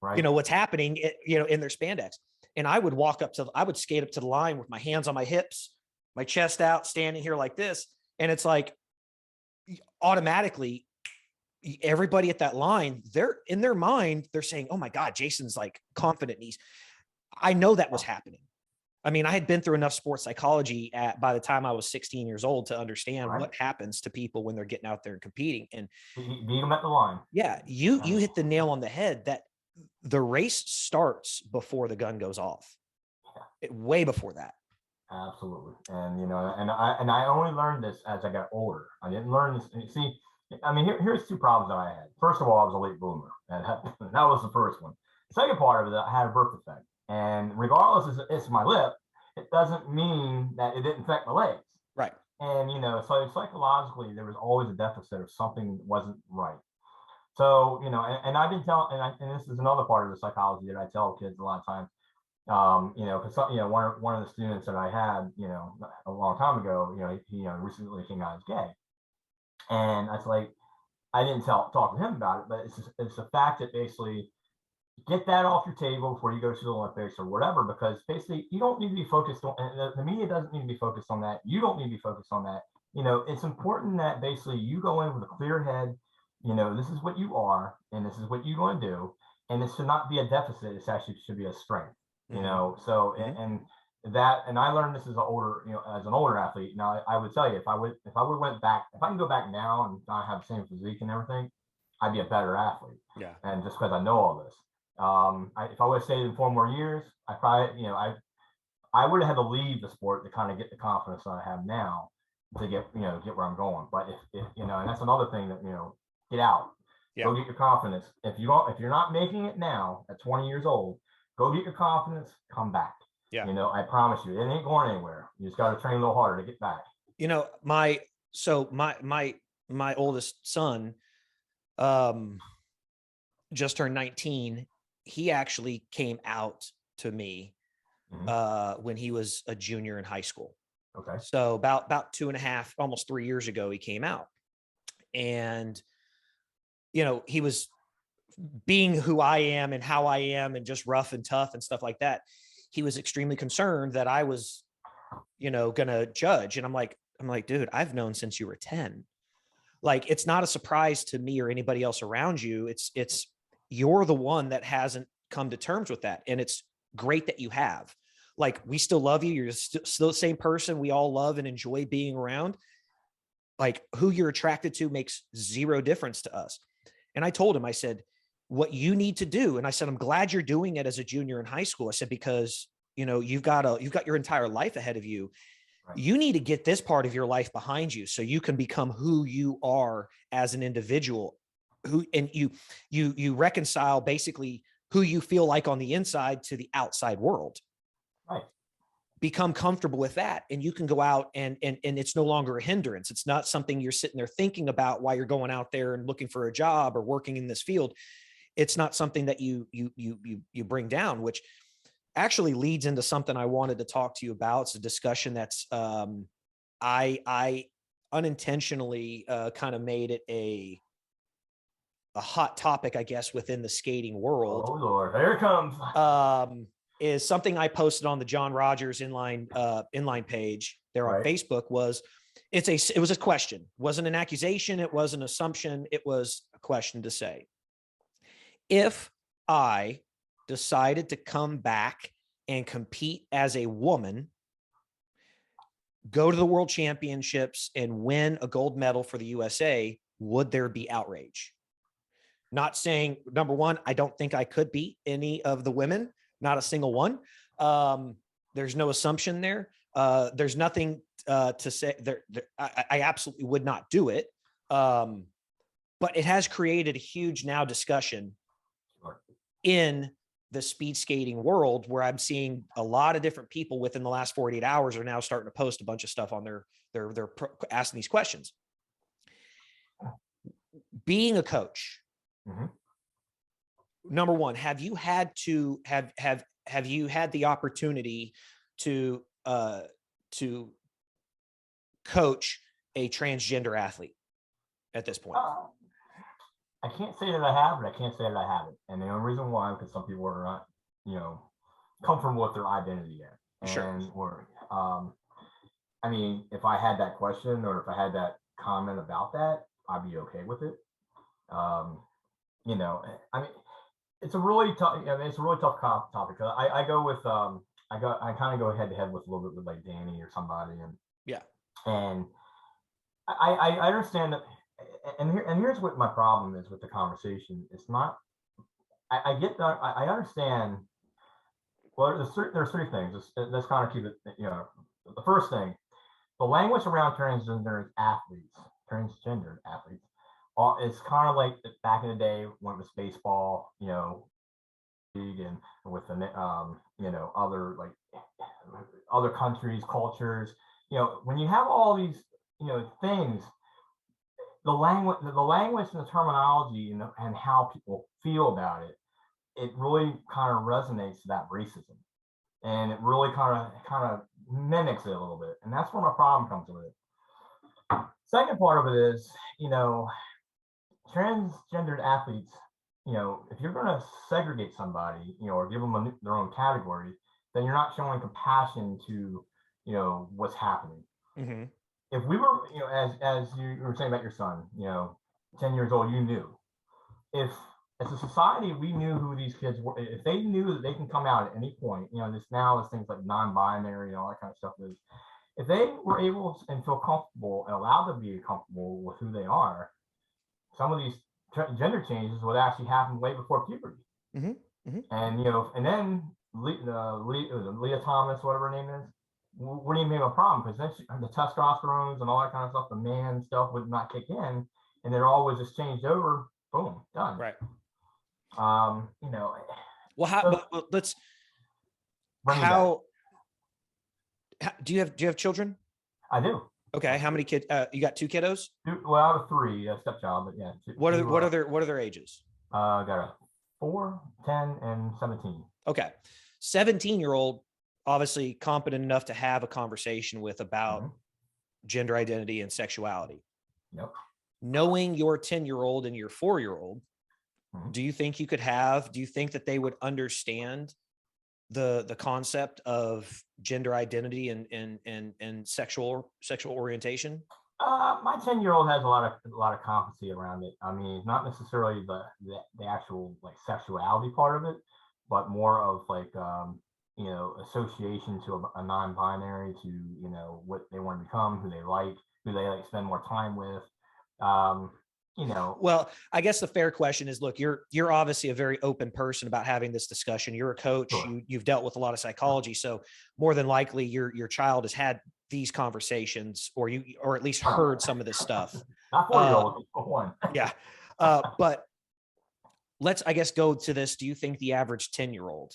right. You know, what's happening, you know, in their spandex. And I would I would skate up to the line with my hands on my hips, my chest out, standing here like this. And it's like automatically everybody at that line, they're in their mind, they're saying, oh my God, Jason's like confident. I know that was happening. I mean, I had been through enough sports psychology by the time I was 16 years old to understand what happens to people when they're getting out there and competing. And beat them at the line. Yeah. You hit the nail on the head that the race starts before the gun goes off. Way before that. Absolutely. And, you know, and I only learned this as I got older. I didn't learn this. See, I mean, here's two problems that I had. First of all, I was a late bloomer. And that was the first one. The second part of it, I had a birth defect. And regardless, it's my lip, it doesn't mean that it didn't affect my legs. Right. And, you know, so psychologically, there was always a deficit of something that wasn't right. So, you know, and I've been telling, and this is another part of the psychology that I tell kids a lot of times. You know, because you know, one of the students that I had, you know, a long time ago, you know, he recently came out as gay, and I was like, I didn't talk to him about it, but it's the fact that basically get that off your table before you go to the Olympics or whatever, because basically you don't need to be focused on, and the media doesn't need to be focused on that. You don't need to be focused on that. You know, it's important that basically you go in with a clear head. You know, this is what you are, and this is what you're going to do, and it should not be a deficit. It actually should be a strength. You know, so and I learned this as an older athlete. Now I would tell you, if I went back, if I can go back now and I have the same physique and everything, I'd be a better athlete. Yeah. And just because I know all this, if I would have stayed in 4 more years, I probably, you know, I would have had to leave the sport to kind of get the confidence that I have now to get where I'm going. But if you know, and that's another thing that, you know, get out, go get your confidence. If you're not making it now at 20 years old, go get your confidence, come back. Yeah. You know, I promise you, it ain't going anywhere. You just got to train a little harder to get back. You know, my oldest son, just turned 19. He actually came out to me, when he was a junior in high school. Okay. So about 2.5, almost 3 years ago, he came out, and, you know, he was being who I am and how I am and just rough and tough and stuff like that. He was extremely concerned that I was, you know, going to judge. And I'm like, dude, I've known since you were 10. Like, it's not a surprise to me or anybody else around you. It's you're the one that hasn't come to terms with that. And it's great that you have. Like, we still love you. You're still the same person we all love and enjoy being around. Like, who you're attracted to makes zero difference to us. And I told him, I said, what you need to do. And I said, I'm glad you're doing it as a junior in high school. I said, because you've got your entire life ahead of you. Right. You need to get this part of your life behind you so you can become who you are as an individual, and you reconcile basically who you feel like on the inside to the outside world. Right. Become comfortable with that, and you can go out and it's no longer a hindrance. It's not something you're sitting there thinking about while you're going out there and looking for a job or working in this field. It's not something that you bring down, which actually leads into something I wanted to talk to you about. It's a discussion that's I unintentionally kind of made it a hot topic, I guess, within the skating world. Oh Lord, here it comes. Is something I posted on the John Rogers inline page there on Facebook. It was a question. It wasn't an accusation. It was an assumption. It was a question to say, if I decided to come back and compete as a woman, go to the World Championships and win a gold medal for the USA, would there be outrage? Not saying, number one, I don't think I could beat any of the women, not a single one. There's no assumption there. There's nothing to say there. I absolutely would not do it. But it has created a huge now discussion in the speed skating world, where I'm seeing a lot of different people within the last 48 hours are now starting to post a bunch of stuff on their asking these questions. Being a coach, number one, have you had the opportunity to coach a transgender athlete at this point? I can't say that I have, but I can't say that I haven't. And the only reason why, because some people are not, comfortable with their identity yet. And I mean, if I had that question or if I had that comment about that, I'd be okay with it. I mean, it's a really tough. It's a really tough topic. I go with I kind of go head to head with a little bit with like Danny or somebody, and I understand that. And here's what my problem is with the conversation. It's not. I get that. I understand. Well, there's three things. Let's kind of keep it. The first thing, the language around transgender athletes, it's kind of like back in the day when it was baseball, league, and with the other like other countries, cultures. When you have all these things, the language and the terminology and how people feel about it, it really kind of resonates to that racism, and it really kind of mimics it a little bit, and that's where my problem comes with it. Second part of it is, transgendered athletes, if you're going to segregate somebody, or give them their own category, then you're not showing compassion to, what's happening. Mm-hmm. If we were, as you were saying about your son, 10 years old, you knew. If as a society we knew who these kids were, if they knew that they can come out at any point, this now is things like non-binary and all that kind of stuff is, if they were able and feel comfortable and allowed to be comfortable with who they are, some of these gender changes would actually happen way before puberty. Mm-hmm. Mm-hmm. And and then Leah Thomas, whatever her name is, wouldn't even be a problem, because then the testosterones and all that kind of stuff, the man stuff would not kick in, and it always just changed over. Boom, done. Right. Well, but let's. How do you have children? I do. Okay, how many kids? You got two kiddos? Well, I have three, stepchild, but yeah. What are their ages? I got a 4, 10, and 17. Okay, 17-year-old, obviously competent enough to have a conversation with about gender identity and sexuality. Yep. Knowing your 10-year-old and your 4-year-old, do you think that they would understand the concept of gender identity and sexual orientation? My 10-year-old has a lot of competency around it. I mean, not necessarily the actual like sexuality part of it, but more of like association to a non-binary, to what they want to become, who they like spend more time with. you know. Well, I guess the fair question is, look, you're obviously a very open person about having this discussion. You're a coach. Sure. You've dealt with a lot of psychology, so more than likely your child has had these conversations, or at least heard some of this stuff. Not 4-year-old, one. Yeah, but let's, I guess, go to this. Do you think the average 10-year-old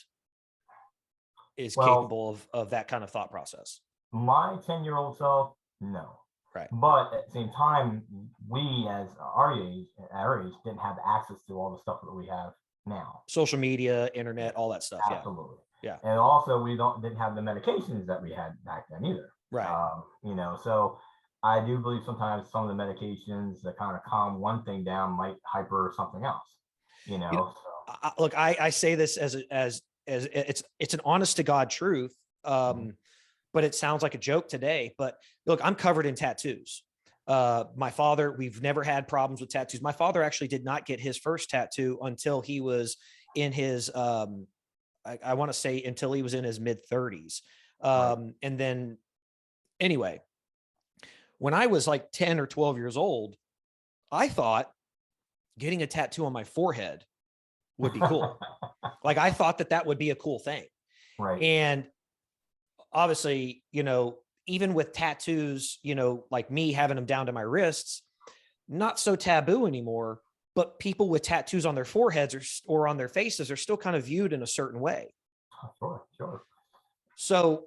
is Well, capable of that kind of thought process? my 10-year-old self, no. Right. But at the same time, we at our age, didn't have access to all the stuff that we have now. Social media, internet, all that stuff. Absolutely. Yeah. And also, we didn't have the medications that we had back then either. Right. You know, so I do believe sometimes some of the medications that kind of calm one thing down might hyper something else. You know, so. Look, I say this as it's an honest to God truth. But it sounds like a joke today. But look, I'm covered in tattoos. My father, we've never had problems with tattoos. My father actually did not get his first tattoo until he was in his, I want to say until he was in his mid 30s. And then anyway, when I was like 10 or 12 years old, I thought getting a tattoo on my forehead would be cool. Like I thought that would be a cool thing. Right. And obviously, you know, even with tattoos, you know, like me having them down to my wrists, not so taboo anymore, but people with tattoos on their foreheads or on their faces are still kind of viewed in a certain way. Sure. So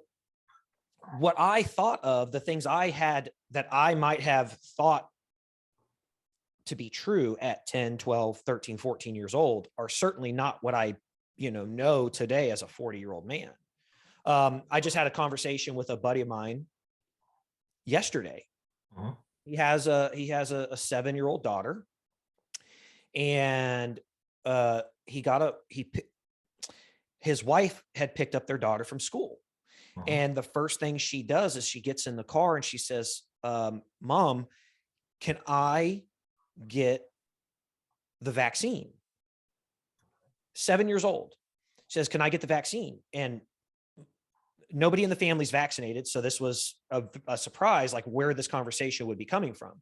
what I thought of, the things I had that I might have thought to be true at 10, 12, 13, 14 years old are certainly not what I, know today as a 40-year-old man. I just had a conversation with a buddy of mine yesterday. Mm-hmm. He has a 7-year-old daughter, and his wife had picked up their daughter from school. Mm-hmm. And the first thing she does is she gets in the car and she says, Mom, can I get the vaccine? 7 years old. She says, can I get the vaccine? And nobody in the family's vaccinated. So this was a surprise, like where this conversation would be coming from.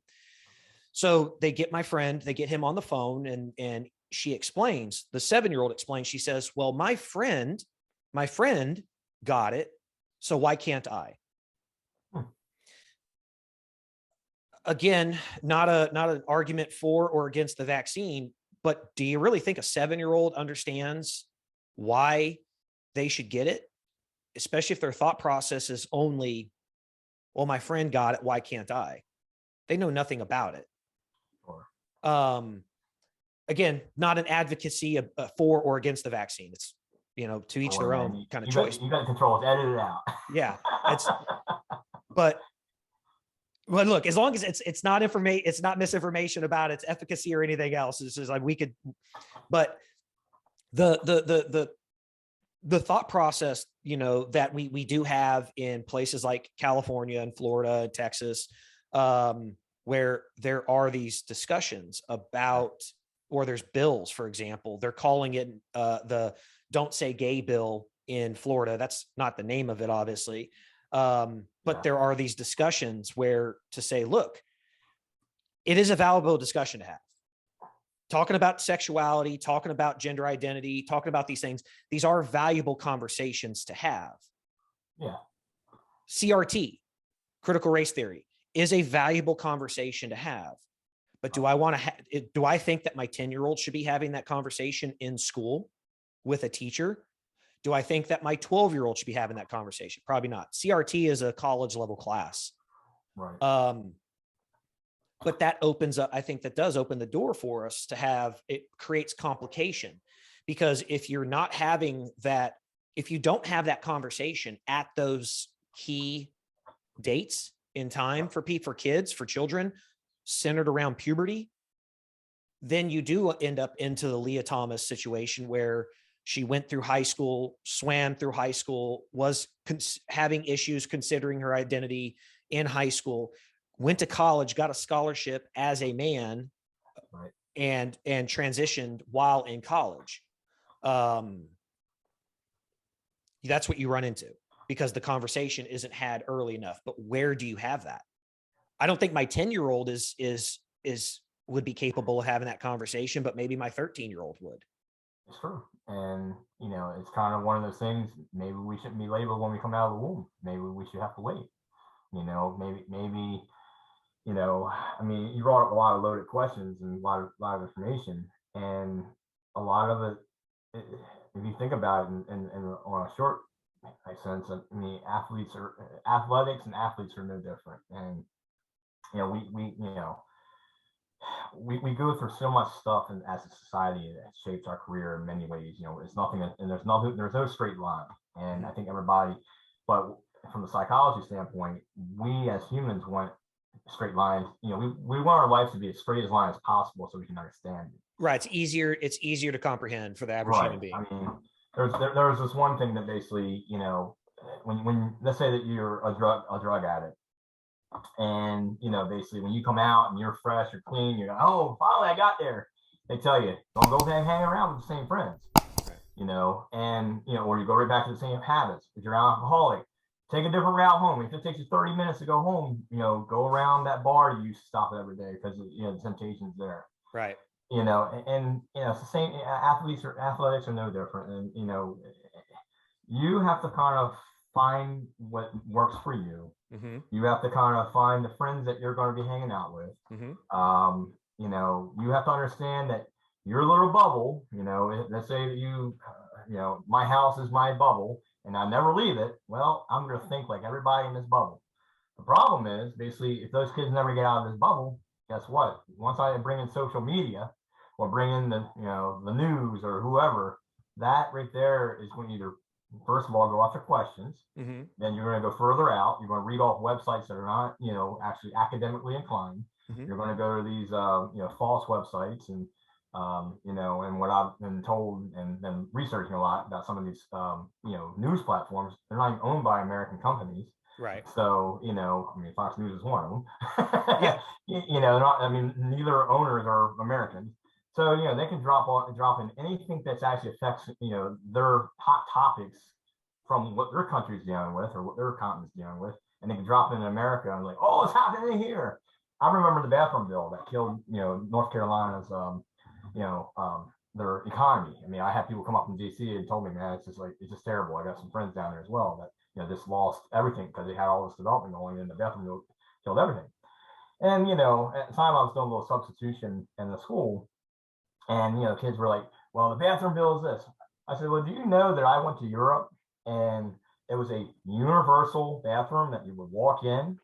So they get my friend, they get him on the phone, and she explains, the 7-year-old explains, she says, well, my friend got it. So why can't I? Again, not an argument for or against the vaccine, but do you really think a 7-year-old understands why they should get it? Especially if their thought process is only, well, my friend got it, why can't I? They know nothing about it. Sure. Again, not an advocacy for or against the vaccine. It's, to each their own kind of choice. You got control. Edit it out. Yeah. But look, as long as it's not information, it's not misinformation about its efficacy or anything else. It's just like but the thought process, that we do have in places like California and Florida and Texas, where there are these discussions about, or there's bills, for example, they're calling it the Don't Say Gay bill in Florida. That's not the name of it, obviously. But there are these discussions where to say, look, it is a valuable discussion to have. Talking about sexuality, talking about gender identity, talking about these things, these are valuable conversations to have. Yeah. CRT, critical race theory, is a valuable conversation to have. But do I think that my 10-year-old should be having that conversation in school with a teacher? Do I think that my 12-year-old should be having that conversation? Probably not. CRT is a college level class. Right. But that opens up, I think that does open the door for us to have, it creates complication, because if you're not having that, if you don't have that conversation at those key dates in time for kids, for children, centered around puberty, then you do end up into the Leah Thomas situation where she went through high school, swam through high school, was having issues considering her identity in high school, went to college, got a scholarship as a man, right, and transitioned while in college. That's what you run into, because the conversation isn't had early enough. But where do you have that? I don't think my 10-year-old is would be capable of having that conversation, but maybe my 13-year-old would. It's true. And, you know, it's kind of one of those things. Maybe we shouldn't be labeled when we come out of the womb. Maybe we should have to wait. You know, maybe, you know, I mean, you brought up a lot of loaded questions and a lot of information. And a lot of it, if you think about it in on a short sense, I mean, athletics and athletes are no different. And, you know, we go through so much stuff and as a society that shapes our career in many ways. You know, it's nothing, and there's no straight line. And I think everybody, but from the psychology standpoint, we as humans want straight lines. You know, we want our lives to be as straight as line as possible so we can understand it. Right. It's easier to comprehend for the average human being. I mean, there's this one thing that basically, you know, when let's say that you're a drug addict, and, you know, basically when you come out and you're fresh, you're clean, you're like, oh, finally I got there. They tell you, don't go hang around with the same friends, you know, and, you know, or you go right back to the same habits. If you're an alcoholic, take a different route home. If it takes you 30 minutes to go home, you know, go around that bar you used to stop at every day because, you know, the temptation's there. Right. You know, and you know, it's the same. Athletics are no different. And, you know, you have to kind of find what works for you. Mm-hmm. You have to kind of find the friends that you're going to be hanging out with. Mm-hmm. You know, you have to understand that your little bubble, you know, let's say that you know, my house is my bubble and I never leave it. Well, I'm going to think like everybody in this bubble. The problem is basically if those kids never get out of this bubble, guess what? Once I bring in social media or bring in the, you know, the news or whoever, that right there is going to either, first of all, go after questions. Mm-hmm. Then you're going to go further out. You're going to read off websites that are not, you know, actually academically inclined. Mm-hmm. You're going to go to these, you know, false websites. And, you know, and what I've been told and been researching a lot about some of these, you know, news platforms, they're not even owned by American companies. Right. So, you know, I mean, Fox News is one of them. Yeah. You know, I mean, neither owners are Americans. So, you know, they can drop in anything that's actually affects, you know, their hot topics from what their country's dealing with or what their continent's dealing with. And they can drop it in America and like, oh, it's happening here. I remember the bathroom bill that killed, you know, North Carolina's, you know, their economy. I mean, I had people come up from DC and told me, man, it's just terrible. I got some friends down there as well that, you know, just lost everything because they had all this development going and the bathroom bill killed everything. And, you know, at the time I was doing a little substitution in the school. And, you know, kids were like, well, the bathroom bill is this. I said, well, do you know that I went to Europe and it was a universal bathroom that you would walk in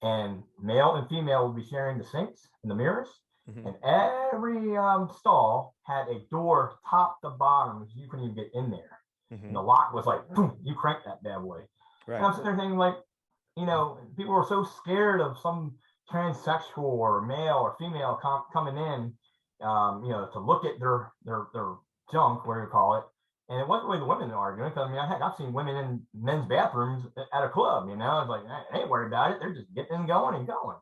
and male and female would be sharing the sinks and the mirrors. Mm-hmm. And every stall had a door top to bottom. So you couldn't even get in there. Mm-hmm. And the lock was like, boom, you crank that bad boy. Right. And I'm sitting there thinking like, you know, people were so scared of some transsexual or male or female coming in, you know, to look at their junk, whatever you call it. And it wasn't really the women arguing because I mean, I've seen women in men's bathrooms at a club, you know, it's like, I ain't worried about it. They're just getting going and going.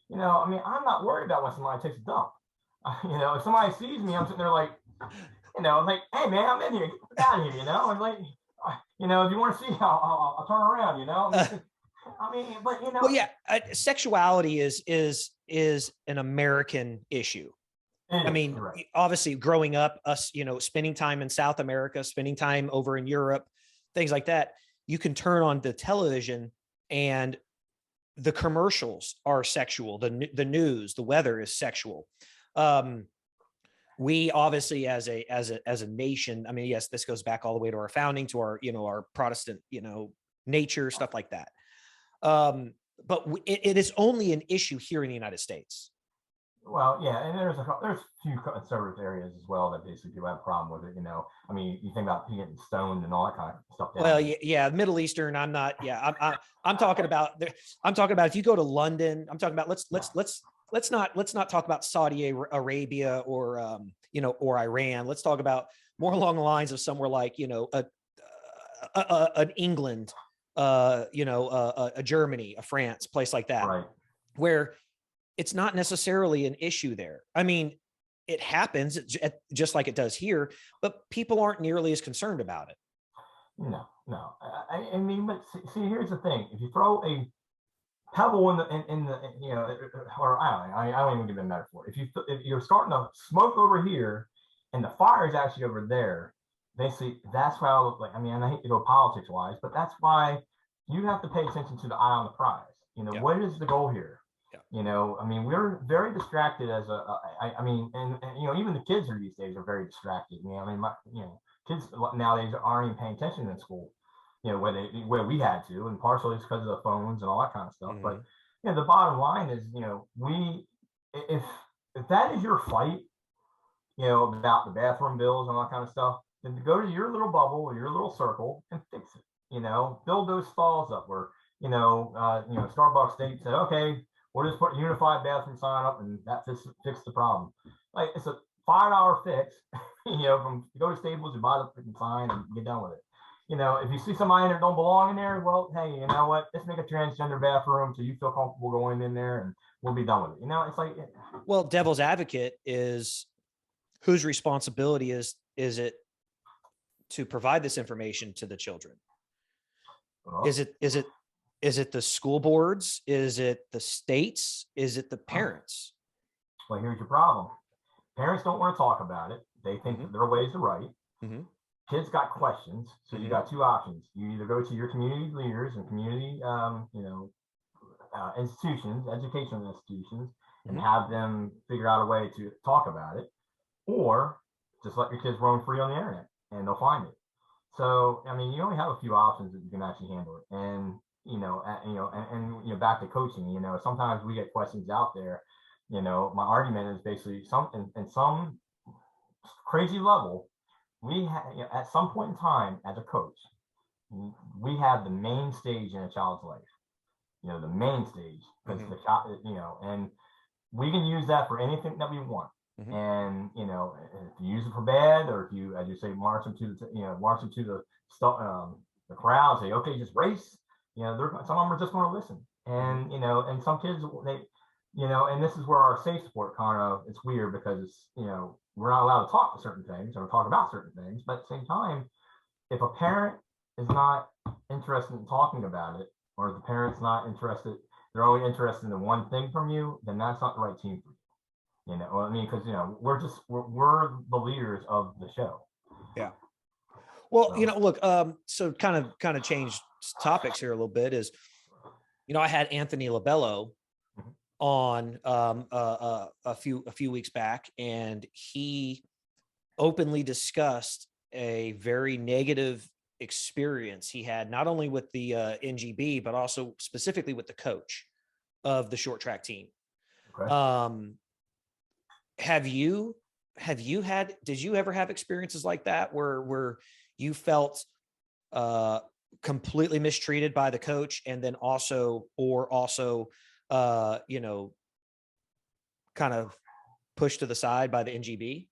You know, I mean, I'm not worried about when somebody takes a dump. You know, if somebody sees me, I'm sitting there like, you know, like, hey man, I'm in here, get down here, you know, and like, you know, if you want to see, I'll turn around, you know. I mean, but you know, well, yeah, sexuality is an American issue. I mean, right. Obviously growing up, us, you know, spending time in South America, spending time over in Europe, things like that, you can turn on the television and the commercials are sexual. The news, the weather is sexual. We obviously as a nation, I mean, yes, this goes back all the way to our founding, to our, you know, our Protestant, you know, nature, stuff like that. But it is only an issue here in the United States. Well, yeah, and there's a few conservative areas as well that basically people have a problem with it. You know, I mean, you think about getting stoned and all that kind of stuff. Well, yeah, Middle Eastern. I'm not. Yeah, I'm talking about. I'm talking about if you go to London. I'm talking about. Let's not talk about Saudi Arabia or you know, or Iran. Let's talk about more along the lines of somewhere like, you know, an England, you know, a Germany, a France, place like that, right, where it's not necessarily an issue there. I mean, it happens just like it does here, but people aren't nearly as concerned about it. No. I mean, but see, here's the thing. If you throw a pebble in the or I don't even give it a metaphor. If you're starting to smoke over here, and the fire is actually over there, basically that's why I look like. I mean, and I hate to go politics wise, but that's why you have to pay attention to the eye on the prize. Yeah. What is the goal here? Yeah. I mean, we're very distracted I mean, and even the kids are these days are very distracted. I mean, kids nowadays aren't even paying attention in school. Where we had to, and partially it's because of the phones and all that kind of stuff. But the bottom line is, we if that is your fight, about the bathroom bills and all that kind of stuff, then go to your little bubble or your little circle and fix it. Build those stalls up where Starbucks State said, okay, we'll just put a unified bathroom sign up and that fix the problem. Like it's a $5 fix. From go to Staples, you buy the sign and get done with it. If you see somebody that don't belong in there, well, hey, you know what? Let's make a transgender bathroom so you feel comfortable going in there, and we'll be done with it. It's like, well, devil's advocate is whose responsibility is it to provide this information to the children? Well, is it the school boards? Is it the states? Is it the parents? Well, here's your problem. Parents don't want to talk about it. They think that there are ways to right. Kids got questions, so you got two options. You either go to your community leaders and community, institutions, educational institutions, and have them figure out a way to talk about it, or just let your kids roam free on the internet and they'll find it. So, I mean, you only have a few options that you can actually handle it. And, back to coaching, sometimes we get questions out there. My argument is basically in some crazy level, we have, at some point in time as a coach, we have the main stage in a child's life, the main stage, because the child, and we can use that for anything that we want. And if you use it for bad, or if you, as you say, march them to the crowd, say, okay, just race. Some of them are just going to listen, and and some kids they, and this is where our safe support kind of, it's weird because it's we're not allowed to talk to certain things or talk about certain things, but at the same time, if a parent is not interested in talking about it, or the parent's not interested, they're only interested in the one thing from you, then that's not the right team for you. I mean, because we're the leaders of the show. Yeah. Well, look, so kind of change topics here a little bit is, I had Anthony Labello on a few weeks back, and he openly discussed a very negative experience he had, not only with the NGB, but also specifically with the coach of the short track team. Okay. Did you ever have experiences like that where you felt completely mistreated by the coach, and then also kind of pushed to the side by the NGB?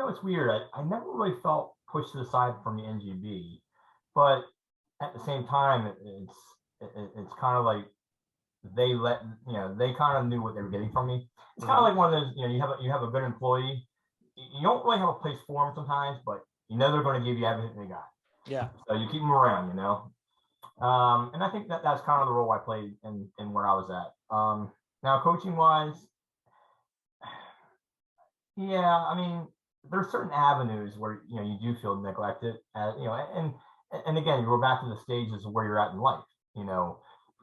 It's weird. I never really felt pushed to the side from the NGB, but at the same time, it's kind of like they kind of knew what they were getting from me. It's kind of like one of those, you have a good employee. You don't really have a place for them sometimes, but they're going to give you everything they got. Yeah. So you keep them around, and I think that's kind of the role I played in where I was at. Now, coaching wise, yeah, I mean, there's certain avenues where you do feel neglected, and again, you go back to the stages of where you're at in life.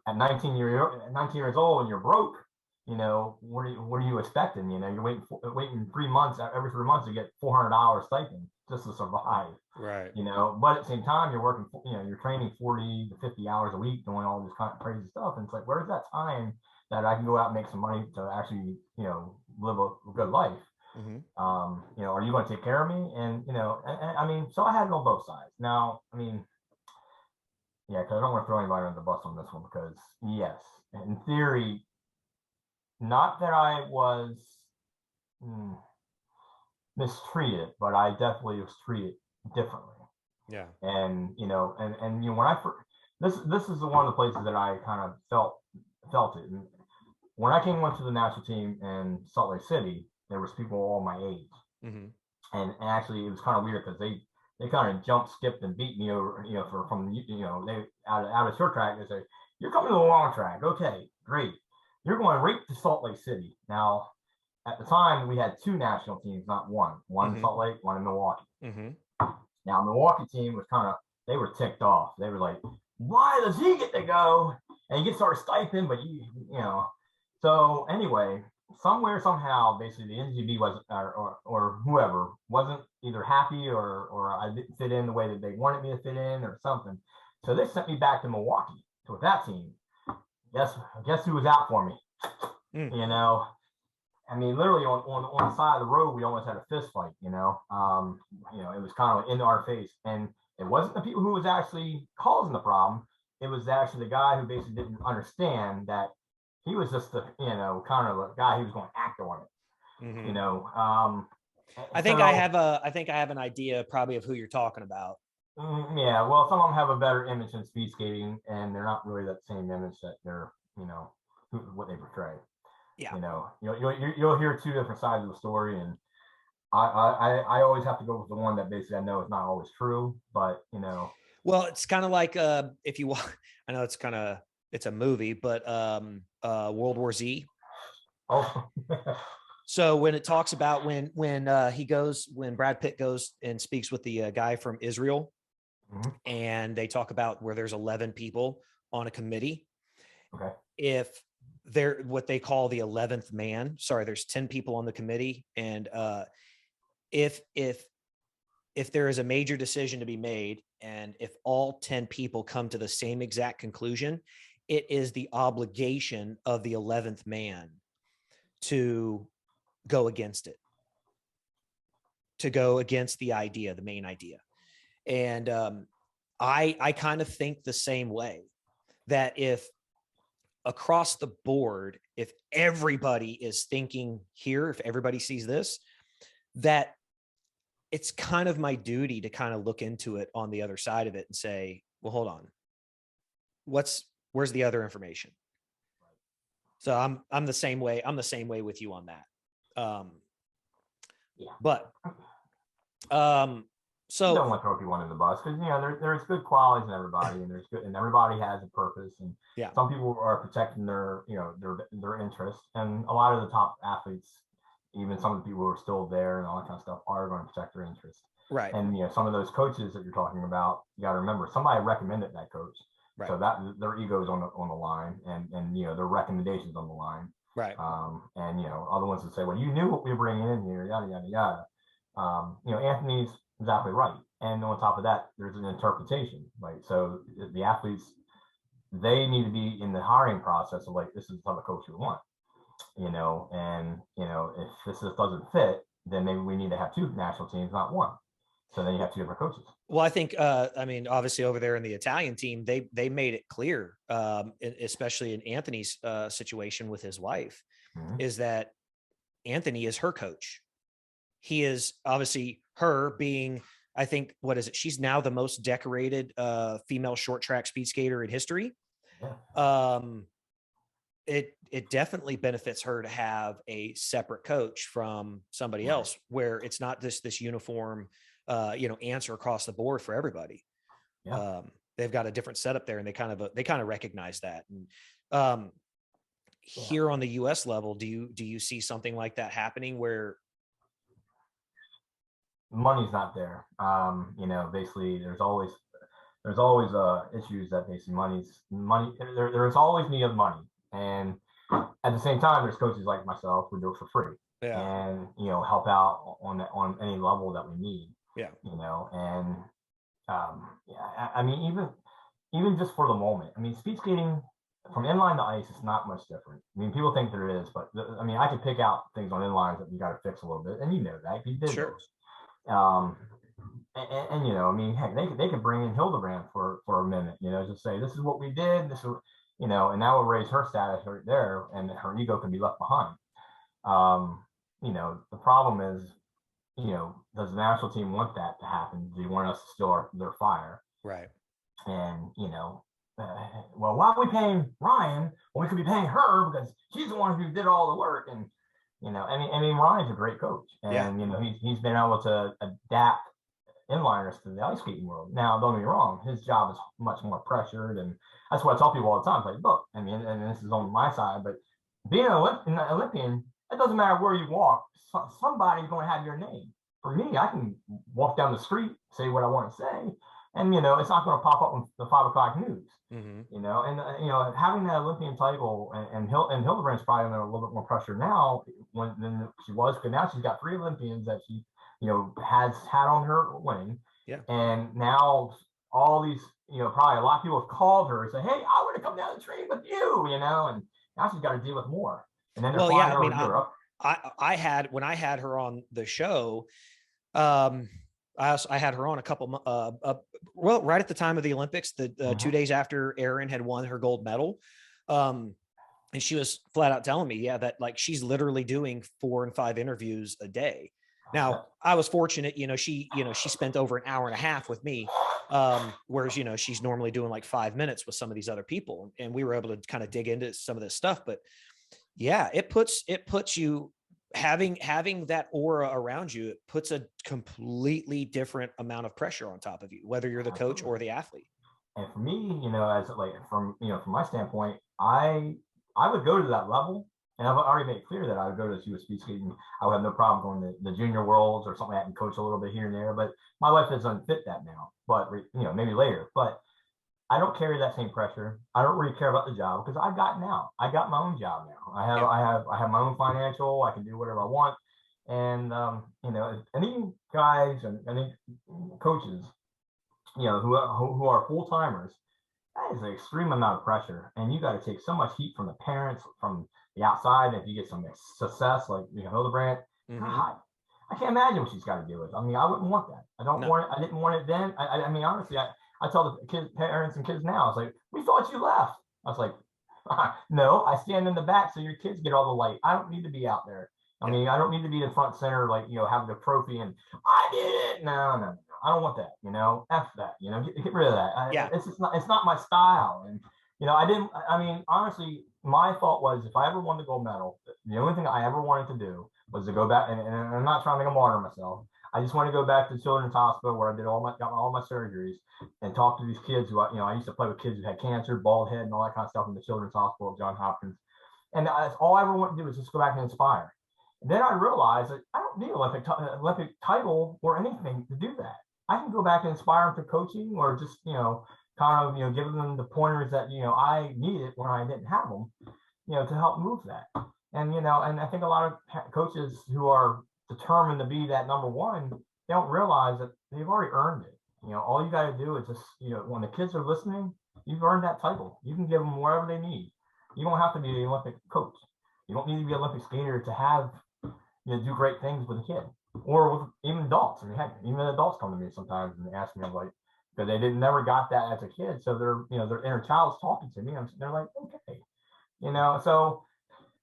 At 19 years old and you're broke, what are you expecting? You're waiting 3 months, every 3 months to get $400 stipend just to survive. Right. But at the same time, you're working, you're training 40 to 50 hours a week doing all this kind of crazy stuff. And it's like, where's that time that I can go out and make some money to actually, live a good life? Are you going to take care of me? And, I mean, so I had it on both sides. Now, I mean, yeah, because I don't want to throw anybody on the bus on this one, because yes, in theory, not that I was mistreated, but I definitely was treated differently. Yeah. And when I first, this is one of the places that I kind of felt it. And when I came to the national team in Salt Lake City, there was people all my age, and actually it was kind of weird because they kind of jumped, skipped, and beat me over, from they out of short track. They say, you're coming to the long track. Okay, great. You're going right to Salt Lake City. Now, at the time, we had two national teams, not one. One in Salt Lake, one in Milwaukee. Now, Milwaukee team was they were ticked off. They were like, why does he get to go? And he gets our stipend, but you know. So anyway, somewhere, somehow, basically the NGB was, or whoever, wasn't either happy or I didn't fit in the way that they wanted me to fit in or something. So they sent me back to Milwaukee with that team. Guess who was out for me? You know, I mean, literally on the side of the road, we almost had a fist fight. You know, it was kind of in our face, and it wasn't the people who was actually causing the problem. It was actually the guy who basically didn't understand that he was just the kind of a guy who was going to act on it. You know, I think I have an idea probably of who you're talking about. Yeah, well, some of them have a better image in speed skating, and they're not really that same image that they're, what they portray. Yeah. You'll hear two different sides of the story, and I always have to go with the one that basically I know is not always true, but Well, it's kind of like if you want, I know it's a movie, but World War Z. Oh. So when it talks about when Brad Pitt goes and speaks with the guy from Israel, and they talk about where there's 11 people on a committee. Okay. If they're what they call the 11th man, sorry, there's 10 people on the committee. And if there is a major decision to be made, and if all 10 people come to the same exact conclusion, it is the obligation of the 11th man to go against it, to go against the main idea. And I kind of think the same way, that if across the board, if everybody is thinking here, if everybody sees this, that it's kind of my duty to kind of look into it on the other side of it and say, well, hold on, where's the other information? So I'm the same way. I'm the same way with you on that. So you don't want to throw people under the bus, because there's good qualities in everybody, and everybody has a purpose, and some people are protecting their interests, and a lot of the top athletes, even some of the people who are still there and all that kind of stuff, are going to protect their interests. Right. And some of those coaches that you're talking about, you got to remember, somebody recommended that coach, so that their ego is on the line, and their recommendations on the line. Right. And other ones that say, well, you knew what we were bringing in here, yada yada yada. Anthony's exactly right. And on top of that, there's an interpretation, right? So the athletes, they need to be in the hiring process of like, this is the type of coach we want, and if this just doesn't fit, then maybe we need to have two national teams, not one. So then you have two different coaches. Well, I think, obviously over there in the Italian team, they made it clear, especially in Anthony's situation with his wife, is that Anthony is her coach. He is obviously, her being, I think, what is it? She's now the most decorated female short track speed skater in history. Yeah. It definitely benefits her to have a separate coach from somebody else, where it's not this uniform, answer across the board for everybody. Yeah. They've got a different setup there, and they kind of recognize that. And here on the US level, do you see something like that happening where money's not there? Basically there's always issues that basically money, there's always need of money, and at the same time there's coaches like myself who do it for free, and help out on any level that we need. I mean, even just for the moment, I mean, speed skating from inline to ice is not much different. I mean, people think there is, but I can pick out things on inlines that you got to fix a little bit, and that you did sure. Those. Heck, they could bring in Hildebrand for a minute, just say, this is what we did, this is, and that will raise her status right there, and her ego can be left behind. The problem is, does the national team want that to happen? Do you want us to steal their fire? Right. And, well, why are we paying Ryan when we could be paying her, because she's the one who did all the work? And, Ryan's a great coach, and, he's been able to adapt inliners to the ice skating world. Now, don't get me wrong, his job is much more pressured, and that's what I tell people all the time. It's like, look, I mean, and this is on my side, but being an Olympian, it doesn't matter where you walk, somebody's going to have your name. For me, I can walk down the street, say what I want to say, and it's not going to pop up on the 5 o'clock news. And having that Olympian title, and Hildebrand's probably under a little bit more pressure now than she was, because now she's got 3 Olympians that she has had on her wing. Yeah. And now all these, probably a lot of people have called her and say, hey, I want to come down and train with you, and now she's got to deal with more. And then they're flying her over to Europe. I had, when I had her on the show, I had her on a couple, right at the time of the Olympics, 2 days after Erin had won her gold medal. And she was flat out telling me, that like she's literally doing 4 and 5 interviews a day. Now, I was fortunate, she spent over an hour and a half with me, whereas, she's normally doing like 5 minutes with some of these other people. And we were able to kind of dig into some of this stuff. But yeah, it puts you, having that aura around you, it puts a completely different amount of pressure on top of you, whether you're the coach or the athlete. And for me, as like from my standpoint, I would go to that level. And I've already made it clear that I would go to US speed skating. I would have no problem going to the junior worlds or something like that and coach a little bit here and there. But my life is unfit that now. But maybe later. But I don't carry that same pressure. I don't really care about the job because I got my own job now. I have my own financial. I can do whatever I want. And any guys and any coaches, who are full timers, that is an extreme amount of pressure, and you got to take so much heat from the parents, from the outside. If you get some success, like Hildebrand, God, I can't imagine what she's got to deal with. I mean, I wouldn't want that. I don't want it. I didn't want it then. I mean, honestly, I tell the kids, parents and kids now, it's like, we thought you left. I was like, no, I stand in the back so your kids get all the light. I don't need to be out there. I mean, I don't need to be in front center, like, having the trophy and I did it. No. I don't want that, F that, get rid of that. It's not my style. And, honestly, my thought was if I ever won the gold medal, the only thing I ever wanted to do was to go back, and I'm not trying to make a martyr myself. I just want to go back to the Children's Hospital where I got all my surgeries and talk to these kids who, I used to play with kids who had cancer, bald head, and all that kind of stuff in the Children's Hospital at Johns Hopkins. And that's all I ever want to do is just go back and inspire. And then I realized that I don't need an Olympic title or anything to do that. I can go back and inspire them to coaching or just, giving them the pointers that, I needed when I didn't have them, to help move that. And, and I think a lot of coaches who are determined to be that number one, they don't realize that they've already earned it. All you got to do is just, when the kids are listening, you've earned that title. You can give them whatever they need. You don't have to be an Olympic coach. You don't need to be an Olympic skater to have, do great things with a kid or with even adults. I mean, heck, even adults come to me sometimes and ask me, I'm like, because they never got that as a kid. So their inner child's talking to me. They're like, okay, so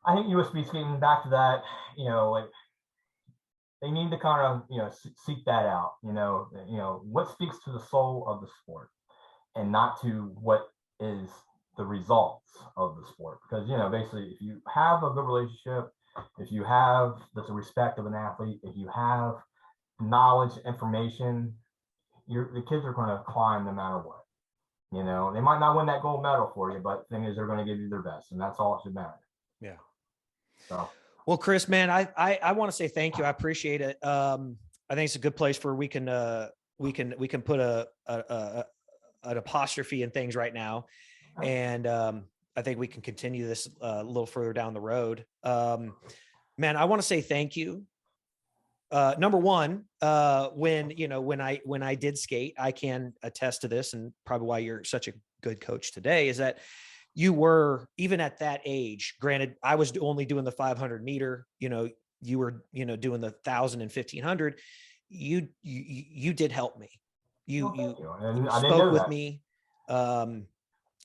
I think USB skating, back to that, like, they need to kind of, seek that out, what speaks to the soul of the sport and not to what is the results of the sport. Because, basically, if you have a good relationship, if you have the respect of an athlete, if you have knowledge, information, the kids are going to climb no matter what. They might not win that gold medal for you, but the thing is, they're going to give you their best, and that's all it should matter. Yeah. So. Well, Chris, man, I want to say thank you. I appreciate it. I think it's a good place where we can put an apostrophe in things right now. And I think we can continue this a little further down the road. Man, I want to say thank you. Number one, when I did skate, I can attest to this, and probably why you're such a good coach today is that you were, even at that age, granted, I was only doing the 500 meter, you were, doing the 1,000 and 1,500. You did help me. You spoke with me.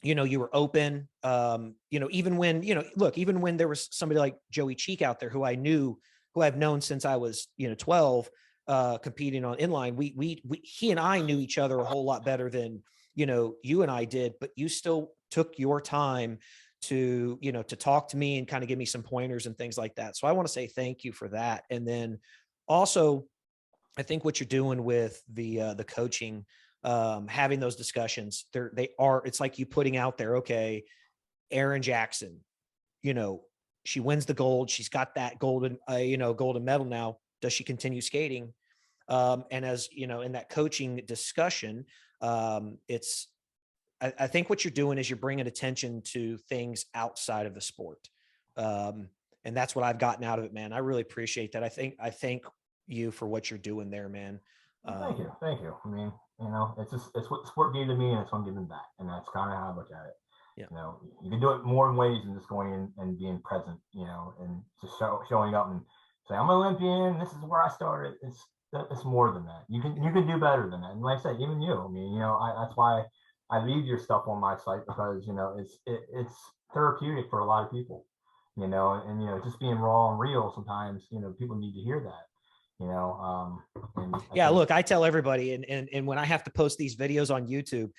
You were open, even when, even when there was somebody like Joey Cheek out there who I've known since I was, 12, competing on inline, he and I knew each other a whole lot better than, you and I did, but you still took your time to, to talk to me and kind of give me some pointers and things like that. So I want to say thank you for that. And then also, I think what you're doing with the coaching, having those discussions, it's like you putting out there, okay, Erin Jackson, you know, she wins the gold. She's got that golden, golden medal now. Does she continue skating? And as you know, in that coaching discussion, I think what you're doing is you're bringing attention to things outside of the sport. And that's what I've gotten out of it, man. I really appreciate that. I thank you for what you're doing there, man. Thank you. Thank you. I mean, it's what sport gave to me, and it's what I'm giving back. And that's kind of how I look at it. Yeah. You can do it more in ways than just going in and being present, and just showing up and say, I'm an Olympian. This is where I started. It's more than that. You can do better than that. And like I said, even you, I mean, that's why I leave your stuff on my site, because, it's therapeutic for a lot of people, and just being raw and real. Sometimes, people need to hear that. Yeah, look, I tell everybody, and when I have to post these videos on YouTube,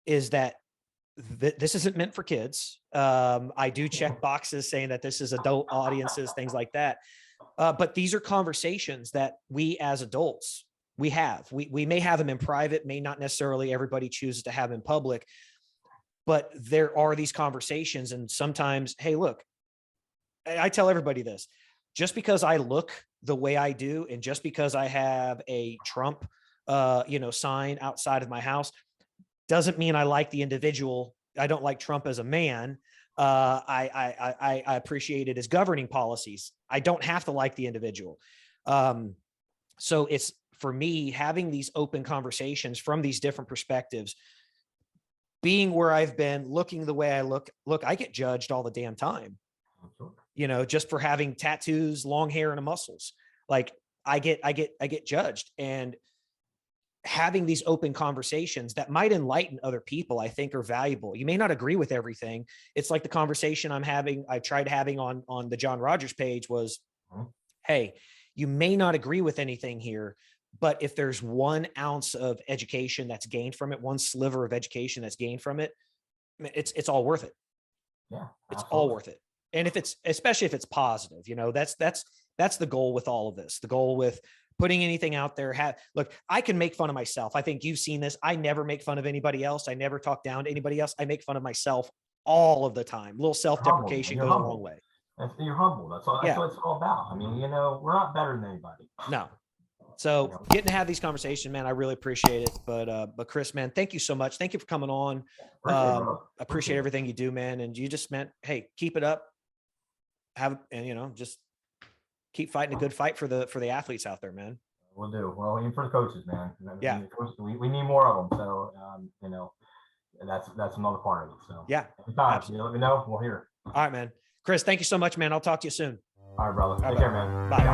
is that this isn't meant for kids. I do check boxes saying that this is adult audiences, things like that. But these are conversations that we as adults, we may have them in private, may not necessarily everybody chooses to have in public, but there are these conversations. And sometimes, hey, look, I tell everybody this, just because I look the way I do, and just because I have a Trump, sign outside of my house, doesn't mean I like the individual. I don't like Trump as a man. I appreciated his governing policies. I don't have to like the individual. So it's, for me, having these open conversations from these different perspectives, being where I've been, looking the way I look, I get judged all the damn time, just for having tattoos, long hair, and muscles. Like I get judged. And having these open conversations that might enlighten other people, I think, are valuable. You may not agree with everything. It's like the conversation I tried having on the John Rogers page was, hey, you may not agree with anything here, but if there's 1 ounce of education that's gained from it, 1 sliver of education that's gained from it, it's all worth it. Yeah, it's all worth it. And especially if it's positive, that's the goal with all of this. The goal with putting anything out there. Look, I can make fun of myself. I think you've seen this. I never make fun of anybody else. I never talk down to anybody else. I make fun of myself all of the time. A little self-deprecation goes a long way. You're humble. That's what it's all about. I mean, we're not better than anybody. No. So getting to have these conversations, man, I really appreciate it. But Chris, man, thank you so much. Thank you for coming on. Appreciate everything you do, man. And you just meant, hey, keep it up. Just keep fighting a good fight for the athletes out there, man. We'll do. Well, even for the coaches, man. Yeah. We need more of them. So, that's another part of it. So yeah. Anytime, let me know. We'll hear. All right, man. Chris, thank you so much, man. I'll talk to you soon. All right, brother. Take care, man. Bye.